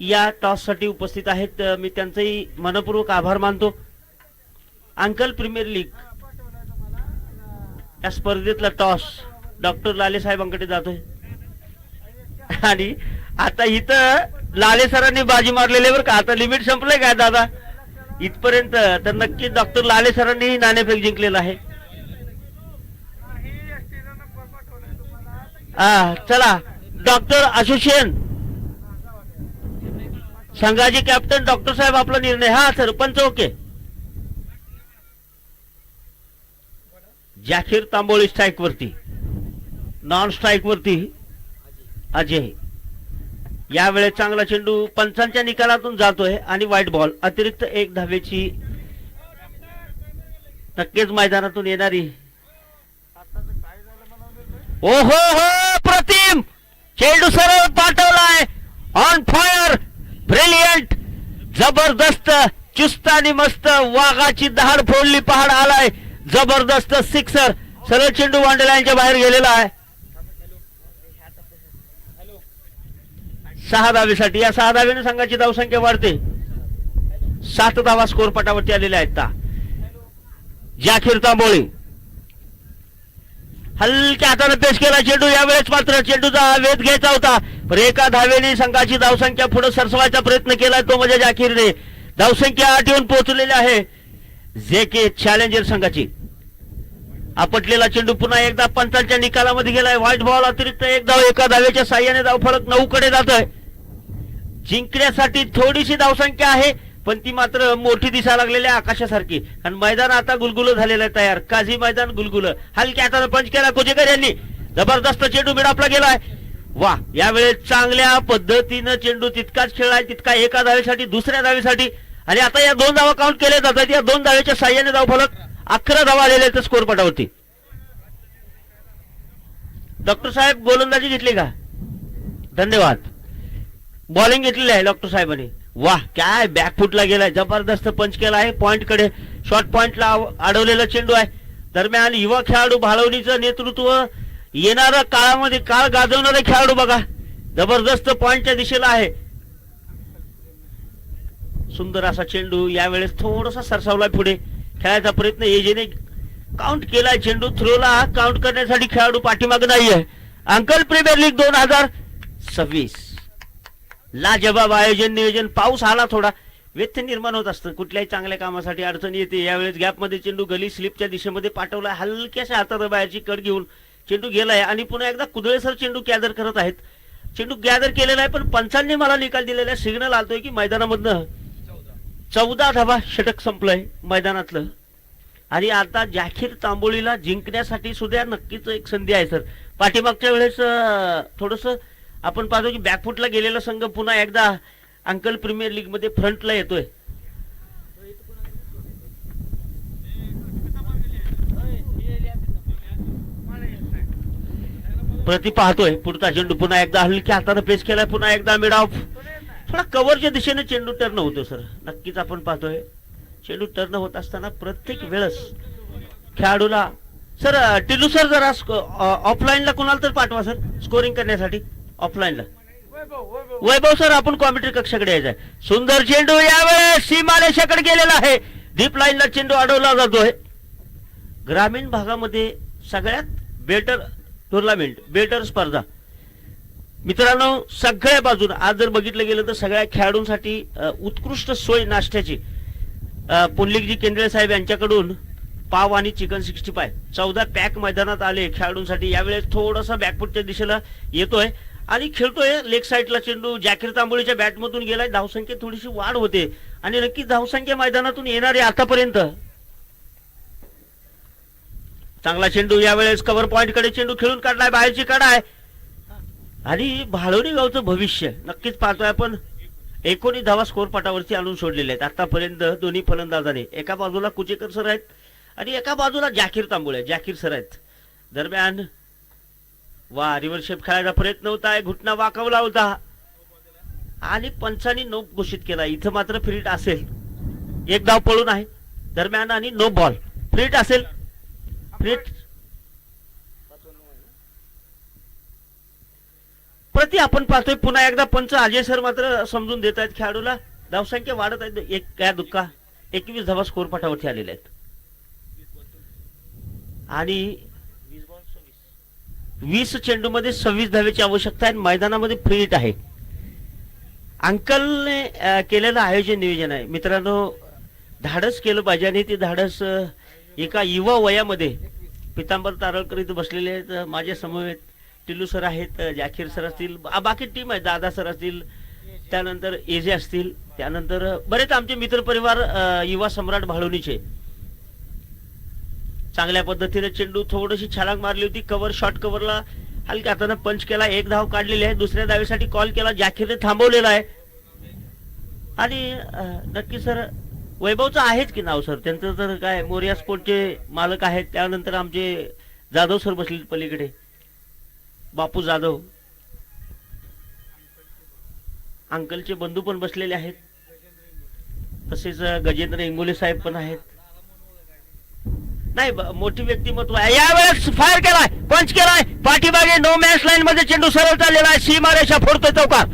या टॉस साठी उपस्थित आहेत. मी त्यांचेही मनपूर्वक आभार मानतो. अंकल प्रीमियर लीग या स्पर्धेतला टॉस डॉक्टर लाले साहेबांकडे जातोय आणि आता इथं लाले सरांनी बाजी मारलेली बरं का. आता लिमिट संपलंय काय दादा इथपर्यंत तर नक्कीच डॉक्टर लाले सरांनी नाणेफेक जिंकलेला आहे. चला डॉक्टर असोसिएशन संघाचे कॅप्टन डॉक्टर साहेब आपला निर्णय. हा सरपंच ओके. जाकीर तांबोळी स्ट्राईक वरती. नॉन स्ट्राईक वरती अजय. यावेळेस चांगला चेंडू पंचांच्या निकालातून जातोय आणि व्हाईट बॉल. अतिरिक्त 1 धावेची नक्कीच मैदानातून येणारी. ओ हो प्रतिम चेंडू सरळ पाठवलाय. ऑन फायर ब्रिलियंट जबरदस्त चुस्त आणि मस्त वाघाची दहाड फोडली. पहाड आलाय. जबरदस्त सिक्सर. सरळ चेंडू वांडेलांच्या बाहेर गेलेला आहे. 6 धावेसाठी. या 6 धावेने संघाची धावसंख्या वाढते. 7 धावा स्कोर पटावरती आलेल्या आहेत. जाकीर तांबोळी हलक्या हाताने पेश केला चेंडू. यावेळेस मात्र चेंडूचा वेध घ्यायचा होता पण एका धावेने संघाची धावसंख्या पुढे सरसवायचा प्रयत्न केलाय तो म्हणजे जाकीरने. धावसंख्या 8 येऊन पोहोचलेली आहे जे के चॅलेंजर संघाची. आपटलेला चेंडू पुन्हा एकदा पंचांच्या निकालामध्ये गेलाय. White ball. अतिरिक्त 1 धाव. एका धावेच्या साह्याने धाव फलक 9 कडे जातोय. जिंकण्यासाठी थोडीशी धावसंख्या आहे पण ती मात्र मोठी दिसायला लागलेली आहे आकाशासारखी. आणि मैदान आता गुलगुल झालेलं आहे तयार. काझी मैदान गुलगुल. हलक्या हाताने पंच केला कोचेकर यांनी. जबरदस्त चेंडू मिडापला गेलाय. वा यावेळेस चांगल्या पद्धतीनं चेंडू तितकाच खेळलाय तितका एका धावेसाठी दुसऱ्या धावेसाठी. आणि आता या 2 धावा काउंट केल्या जातात. या 2 धावेच्या साह्याने धाव फलक 11 धावा आलेल्या आहेत स्कोर पटावरती. डॉक्टर साहेब गोलंदाजी घेतली का. धन्यवाद. बॉलिंग घेतलेली आहे डॉक्टर साहेबांनी. वाह काय बॅकफुटला गेलाय. जबरदस्त पंच केला आहे. पॉइंट कडे शॉर्ट पॉइंटला अडवलेला चेंडू आहे. दरम्यान युवा खेळाडू भाळवणीचं नेतृत्व येणाऱ्या काळामध्ये काळ गाजवणारे खेळाडू बघा, जबरदस्त पॉइंटच्या दिशेला आहे. सुंदर असा चेंडू यावेळेस थोडासा सरसावला पुढे, खेळायचा प्रयत्न एजेने काउंट केलाय. चेंडू थ्रोला काउंट करण्यासाठी खेळाडू पाठीमागे नाहीये. अंकल प्रीमियर लीग 2026 लाजबाब आयोजन नियोजन. पाऊस आला थोडा व्यत्यय निर्माण होत असतं, कुठल्याही चांगल्या कामासाठी अडचण येते. यावेळेस गॅपमध्ये चेंडू गली स्लिपच्या दिशेमध्ये पाठवलाय. हलक्याशा हातात बाहेरची कड घेऊन चेंडू गेलाय आणि पुन्हा एकदा कुदळेसर चेंडू गॅदर करत आहेत. चेंडू गॅदर केलेला आहे, पण पंचांनी मला निकाल दिलेला आहे. सिग्नल आलतोय की मैदानामधनं 14 धावा षटक संपलंय मैदानातलं. आणि आता जाकीर तांबोळीला जिंकण्यासाठी सुद्धा नक्कीच एक संधी आहे सर. पाठीमागच्या वेळेस थोडस आपण पाहतो की बॅकफुटला गेलेला संघ पुन्हा एकदा अंकल प्रीमियर लीग मध्ये फ्रंटला येतोय. प्रति पाहतोय पुढचा चेंडू पुन्हा एकदा हलक्या हाताने पेस केलाय. पुन्हा एकदा मिड ऑफ, थोडा कव्हरच्या दिशेने चेंडू टर्न होतो सर. नक्कीच आपण पाहतोय चेंडू टर्न होत असताना प्रत्येक वेळेस खेळाडूला सर टिल्लू सर जरा ऑफलाईनला कुणाला तर पाठवा सर स्कोरिंग करण्यासाठी. ऑफलाईनला वैभव सर आपण कॉमेंट्री कक्षाकडे यायचंय. सुंदर चेंडू यावेळेस सीमारेषेकडे गेलेला आहे. डीप लाईनला चेंडू अडवला जातोय. ग्रामीण भागामध्ये सगळ्यात बेटर टुर्नामेंट, बेटर स्पर्धा मित्रांनो सगळ्या बाजून आज जर बघितलं गेलं तर सगळ्या खेळाडूंसाठी उत्कृष्ट सोय नाश्त्याची पुंडलिकजी केंद्रे साहेब यांच्याकडून पाव आणि चिकन 65 14 पॅक मैदानात आले खेळाडूंसाठी. यावेळेस थोडासा बॅकफुटच्या दिशेला येतोय आणि खेळतोय. लेग साईडला चेंडू जाकीर तांबोळीच्या बॅटमधून गेलाय. धावसंख्येत थोडीशी वाढ होते आणि नक्कीच धावसंख्या मैदानातून येणारे आतापर्यंत. चांगला चेंडू यावेळेस कव्हर पॉइंट कडे चेंडू खेळून काढलाय. बाहेरची काढ आहे आणि भाळवणी गावचं भविष्य नक्कीच पाहतोय आपण. 19 धावा स्कोर पटावरती आणून सोडलेले आहेत आतापर्यंत दोन्ही फलंदाजाने. एका बाजूला कुचेकर सर आहेत आणि एका बाजूला जाकीर तांबोळे जाकीर सर आहेत. दरम्यान वा रिव्हर्स शेप खेळायचा प्रयत्न होता, घुटना वाकवला होता आणि पंचांनी नो घोषित केला. इथं मात्र फ्रीट असेल. एक धाव पळून आहे दरम्यान आणि नो बॉल. फ्रीट असेल, फ्रीट प्रति आपण पाहतोय. पुन्हा एकदा पंच अजय सर मात्र समजून देत आहेत खेळाडूला. धावसंख्या वाढत आहे. एक काय दुःखा 21 धावा स्कोर पटावरती आलेले आहेत आणि 20 चेंडू मध्ये 26 धावेची आवश्यकता आहे. मैदानामध्ये फ्री हिट आहे. अंकलने केलेलं आयोजन नियोजन आहे मित्रांनो. धाडस केलं पाहिजे आणि ते धाडस एका युवा वयामध्ये. पितांबर तारळकर इथे बसलेले आहेत माझ्या समवेत. टिल्लू सर आहेत, जाकीर सर असतील, बाकी टीम आहे, दादा सर असतील, त्यानंतर एजे असतील, त्यानंतर बरेच आमचे मित्रपरिवार युवा सम्राट भाळवणीचे. चांगल्या पद्धतीने चेंडू थोडीशी छलांग मारली होती. कव्हर शॉर्ट कव्हरला हलक्या हाताने पंच केला. एक धाव काढलेली आहे. दुसऱ्या धावेसाठी कॉल केला. जाकीरने थांबवलेला आहे आणि नक्की सर वैभवचं आहेच की नाव सर. त्यांचं तर काय मोरिया स्पोर्टचे मालक आहेत. त्यानंतर आमचे जाधव सर बसले पलीकडे, बापू जाधव, अंकलचे बंधू पण बसलेले आहेत. तसेच गजेंद्र इंगोले साहेब पण आहेत. नाही मोठी व्यक्तिमत्व आहे. यावेळेस फायर केलाय, पंच केलाय. पाठीमागे नो मॅच लाईन मध्ये चेंडू सरळ चाललेला आहे. सीमारेषा फोडतोय चौकार.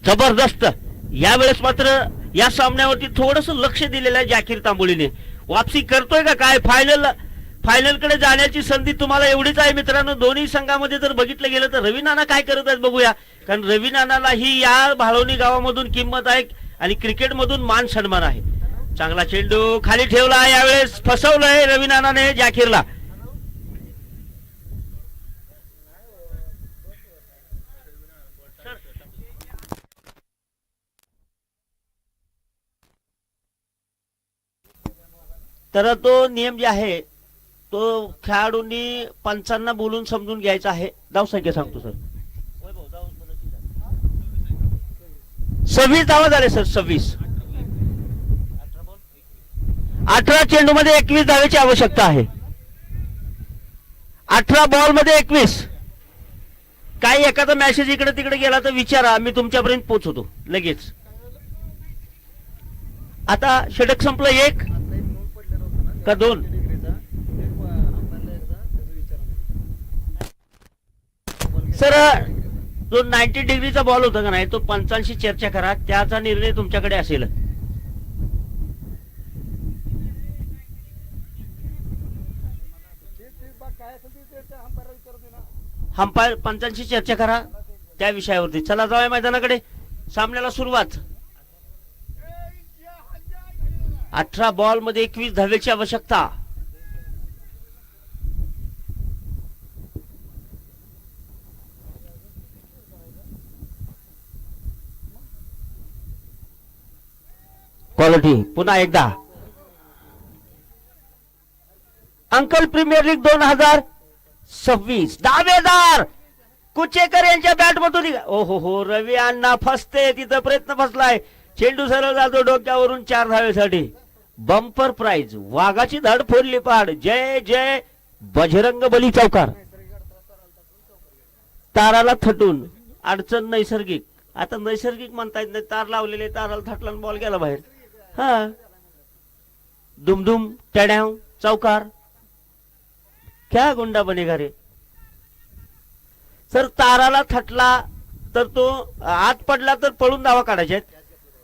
जबरदस्त. यावेळेस मात्र या सामन्यावरती थोडस लक्ष दिलेलं आहे जाकीर तांबोळीने. वापसी करतोय का काय? फायनल कडे जाण्याची संधी तुम्हाला एवढीच आहे मित्रांनो. दोन्ही संघामध्ये जर बघितलं गेलं तर रवी नाना काय करत आहेत बघूया. कारण रवी नानाला ही या भाळवणी गावामधून किंमत आहे आणि क्रिकेट मधून मान सन्मान आहे. चांगला चेंडू खाली ठेवला. यावेळेस फसवलंय रवी नानाने जाकीरला. तर तो नियम जे आहे तो खेळाडूंनी पंचांना बोलून समजून घ्यायचा आहे. धावसंख्या सांगतो सर. 26 धावा झाले सर. 26. 18 चेंडू मध्ये 21 धावेची आवश्यकता आहे. 18 बॉल मध्ये 21. काही एखादा मेसेज इकडे तिकडे गेला तर विचारा, मी तुमच्यापर्यंत पोहोचवतो लगेच. आता षटक संपलं. 1 का 2? तर जो 90 डिग्रीचा बॉल होता का नाही तो पंचांशी चर्चा करा, त्याचा निर्णय तुमच्याकडे असेल. अंपायर पंचांशी चर्चा करा त्या विषयावरती. चला जाऊया मैदानाकडे. सामन्याला सुरुवात. 18 बॉल मध्ये 21 धावेची आवश्यकता. क्वालिटी पुन्हा एकदा. अंकल प्रीमियर लीग 2026 दावेदार कुचेकर यांच्या बॅट मधून. ओहो हो, रवी अण्णा फसते तिथं, प्रयत्न फसलाय. चेंडू सरळ जातो डोक्यावरून 4 धावेसाठी. बंपर प्राइज, वाघाची धड फोडली पाड. जय जय बजरंग बली चौकार. ताराला थटून अडचण नैसर्गिक. आता नैसर्गिक म्हणता येत नाही, तार लावलेले, ताराला थटला बॉल गेला बाहेर. हा, दुमदुम टॅड्याव चौकार. क्या गुंडा बनेगा रे सर. ताराला थटला तर तो आत पडला तर पळून धावा काढायचे आहेत,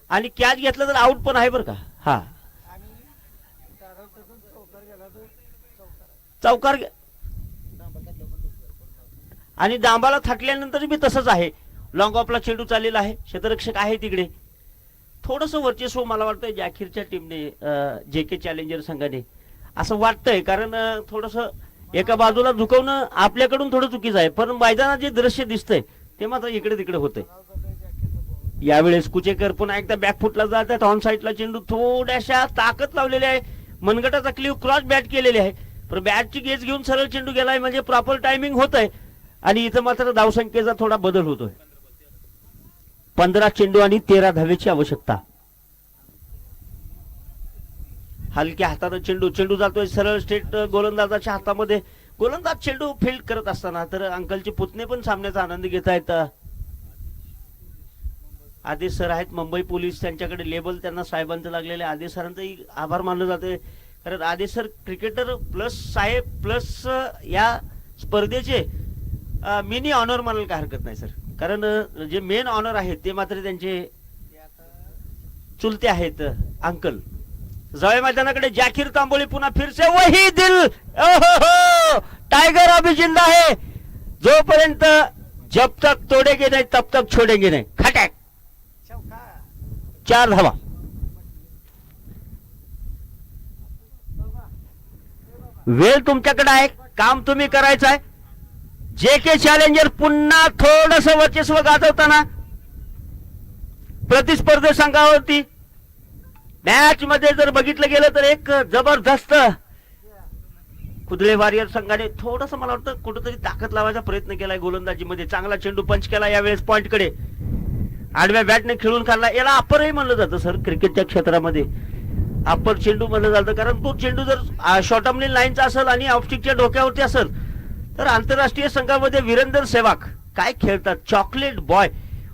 आणि कॅच घेतला तर आउट पण आहे बरं का. हा, चौकार. आणि डांबाला थटल्यानंतर बी तसंच आहे. लॉंग ऑफला चेंडू चाललेला आहे, क्षेत्ररक्षक आहे तिकडे. थोडस वर्चस्व मला वाटतंय जाखीरच्या टीमने, JK चॅलेंजर संघाने, असं वाटतंय. कारण थोडस एका बाजूला झुकवणं आपल्याकडून थोडं चुकीचं आहे, पण मैदानात जे दृश्य दिसतंय ते मात्र इकडे तिकडे होतंय. यावेळेस कुचेकर पुन्हा एकदा बॅकफुटला जातात. ऑन साईडला चेंडू थोड्याशा ताकद लावलेली आहे. मनगटाचा क्लीव क्रॉस बॅट केलेली आहे, पण बॅटची गेज घेऊन सरळ चेंडू गेलाय, म्हणजे प्रॉपर टायमिंग होत आहे. आणि इथं मात्र धावसंख्येचा थोडा बदल होतोय. 15 चेंडू आणि 13 धावेची आवश्यकता. हलक्या हाताने चेंडू जातोय सरळ स्ट्रेट गोलंदाजाच्या हातामध्ये. गोलंदाज चेंडू फील्ड करत असताना तर अंकलचे पुतणे पण सामन्याचा आनंद घेत आहेत. आदेश सर आहेत मुंबई पोलीस, त्यांच्याकडे लेबल त्यांना साहेबांचं लागलेलं आहे. आदेश सरांचंही आभार मानलं जाते, कारण आदेश सर क्रिकेटर प्लस साहेब प्लस या स्पर्धेचे मिनी ऑनर म्हणायला काय हरकत नाही सर. कारण जे मेन ऑनर आहेत ते मात्र त्यांचे चुलते आहेत अंकल. जाऊया मैदानाकडे. जाकीर तांबोळी पुन्हा फिरसे वही दिल. ओहो, टायगर अभी जिंदा है. जोपर्यंत जब तक तोडेगे नाही तब तक छोडेगे नाही. खटॅक 4 धावा. वेळ तुमच्याकडे आहे, काम तुम्ही करायचं आहे. JK चॅलेंजर पुन्हा थोडस वर्चस्व गाजवताना प्रतिस्पर्धी संघावरती. मॅच मध्ये जर बघितलं गेलं तर एक जबरदस्त कुदळे वॉरियर संघाने थोडस मला वाटतं कुठेतरी ताकद लावायचा प्रयत्न केलाय गोलंदाजीमध्ये. चांगला चेंडू पंच केला यावेळेस पॉइंट कडे. आडव्या बॅटने खेळून काढला. याला अप्परही म्हणलं जातं सर क्रिकेटच्या क्षेत्रामध्ये. अप्पर चेंडू म्हणलं जातं, कारण तो चेंडू जर शॉर्टमलीन लाईनचा असेल आणि ऑफस्टिकच्या डोक्यावरती असेल तर आंतरराष्ट्रीय संघामध्ये वीरेंद्र सेहवाग काय खेळतात. चॉकलेट बॉय,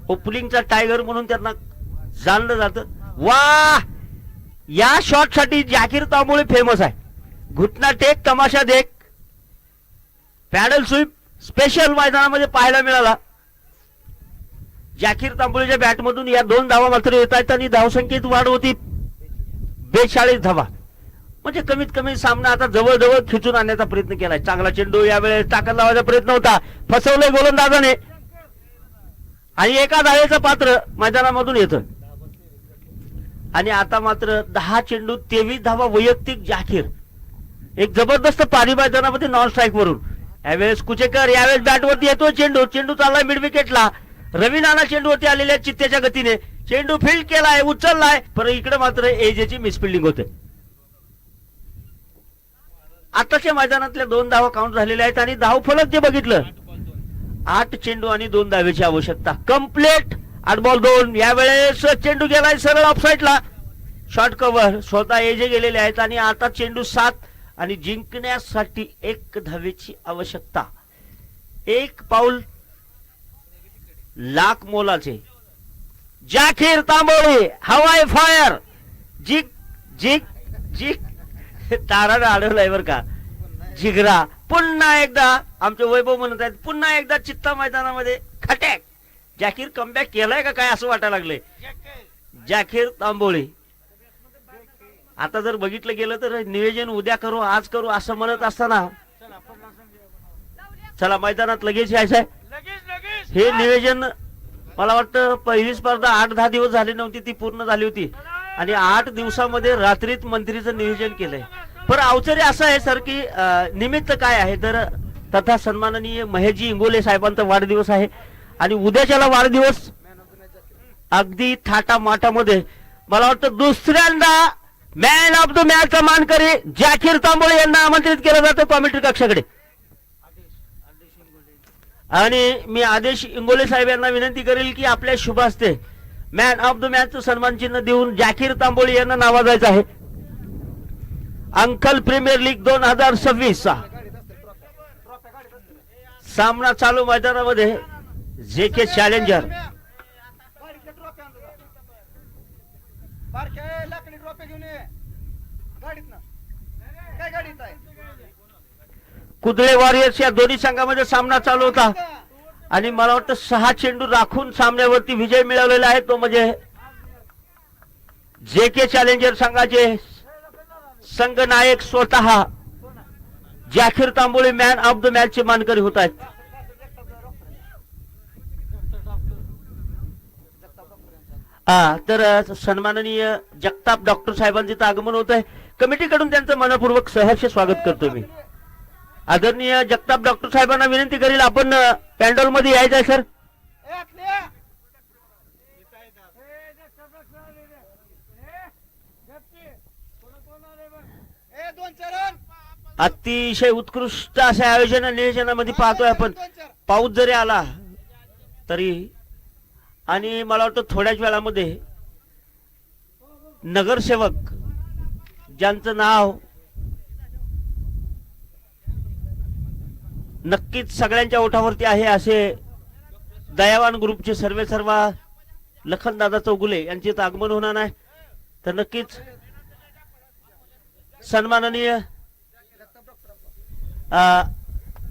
ओपनिंगचा टायगर म्हणून त्यांना जाणलं जातं. वा, या शॉट साठी जाकीर तांबोळी फेमस आहे. घुटना टेक, तमाशा देख, पॅडल स्वीप स्पेशल मैदानामध्ये पाहायला मिळाला. जाकीर तांबोळीच्या बॅटमधून या 2 धावा मात्र येत आहेत आणि धावसंख्येत वाढ होती 42 धावा. म्हणजे कमीत कमी सामना आता जवळ खिचून आणण्याचा प्रयत्न केलाय. चांगला चेंडू यावेळेस ताकद लावायचा प्रयत्न होता, फसवलंय गोलंदाजाने आणि एका धावेचं पात्र मैदानामधून येतं. आणि आता मात्र 10 चेंडू 23 धावा वैयक्तिक जाकीर. एक जबरदस्त पारी मैदानामध्ये नॉन स्ट्राईक वरून. यावेळेस कुचेकर यावेळेस बॅटवरती येतो. चेंडू चाललाय मिड विकेटला. रवी नाना चेंडूवरती आलेल्या चित्त्याच्या गतीने चेंडू फील्ड केलाय, उचललाय, पण इकडे मात्र एजेची मिसफिल्डिंग होते. आताच्या मैदानातल्या 2 धावा काउंट झालेल्या आहेत आणि धाव फलक जे बघितलं 8 चेंडू आणि 2 धावेची आवश्यकता. Complete 8 ball 2. यावेळेस चेंडू गेलाय सरळ ऑफसाईडला. शॉर्ट कव्हर स्वतः एजे गेलेले आहेत आणि आता चेंडू 7 आणि जिंकण्यासाठी 1 धावेची आवश्यकता. 1 पाऊल लाख मोलाचे. जाकीर तांबोळी हवाई फायर. जिग जिग जिग ताराने अडवलाय बर का. जिगरा पुन्हा एकदा आमचे वैभव म्हणत आहेत पुन्हा एकदा चित्ता मैदानामध्ये खटॅक. जाकीर कमबॅक केलाय का काय असं वाटायला लागलंय. जाकीर तांबोळी. आता जर बघितलं गेलं तर नियोजन उद्या करू आज करू असं म्हणत असताना चला मैदानात लगेच यायचंय. हे नियोजन मला वाटतं पहिली स्पर्धा 8-10 दिवस झाली नव्हती ती पूर्ण झाली होती आणि 8 दिवसामध्ये रात्रीत मंत्रीचं नियोजन केलंय. पण अवचर्य असं आहे सर की निमित्त काय आहे तर तथा सन्माननीय महेशजी इंगोले साहेबांचा वाढदिवस आहे आणि उद्याच्याला वाढदिवस अगदी थाटा माटामध्ये मला वाटतं दुसऱ्यांदा मॅन ऑफ द मॅचचा मानकरी जाकीर तांबोळे यांना आमंत्रित केलं जातं कॉमेंट्री कक्षाकडे. आणि मी आदेश इंगोले साहेब यांना विनंती करेल की आपल्या शुभ हस्ते मॅन ऑफ द मॅचचं सन्मान चिन्ह देऊन जाकीर तांबोळे यांना नावाजायचं आहे. अंकल प्रीमियर लीग 2026 चा सामना चालू मैदानामध्ये जेके चॅलेंजर कुदळे वॉरियर्स या दोन्ही संघामध्ये सामना चालू होता आणि मला वाटतं 6 चेंडू राखून सामन्यावरती विजय मिळवलेला आहे तो म्हणजे जेके चॅलेंजर संघाचे संघनायक स्वतः Zakir Tambole man of the match चे मानकरी होत आहेत. तर सन्माननीय जगताप डॉक्टर साहेबांचे इथं आगमन होत आहे. कमिटीकडून त्यांचं मनपूर्वक सहर्ष स्वागत करतो मी. आदरणीय जगताप डॉक्टर साहेबांना विनंती करील आपण पॅन्डल मध्ये यायचं आहे सर. अतिशय उत्कृष्ट असे आयोजन नियोजनामध्ये पाहतोय आपण. पाऊस जरी आला तरी आणि मला वाटतं थोड्याच वेळामध्ये नगरसेवक ज्यांचं नाव नक्कीच सगळ्यांच्या ओठावरती आहे असे दयावान ग्रुपचे सर्वेसर्वा लखनदादा चौगुले यांचे इथं आगमन होणार आहे. तर नक्कीच सन्माननीय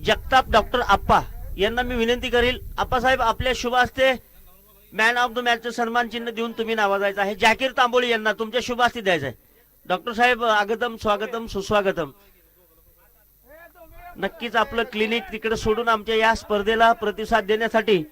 जगताप डॉक्टर आप्पा यांना मी विनंती करील आप्पासाहेब आपल्या शुभ हस्ते मॅन ऑफ द मॅचचं सन्मान चिन्ह देऊन तुम्ही नावाजायचं आहे. जाकीर तांबोळे यांना तुमच्या शुभ हस्ते द्यायचं आहे. डॉक्टर साहेब आगतम स्वागतम सुस्वागतम. नक्कीच आपलं क्लिनिक तिकडे सोडून आमच्या या स्पर्धेला प्रतिसाद देण्यासाठी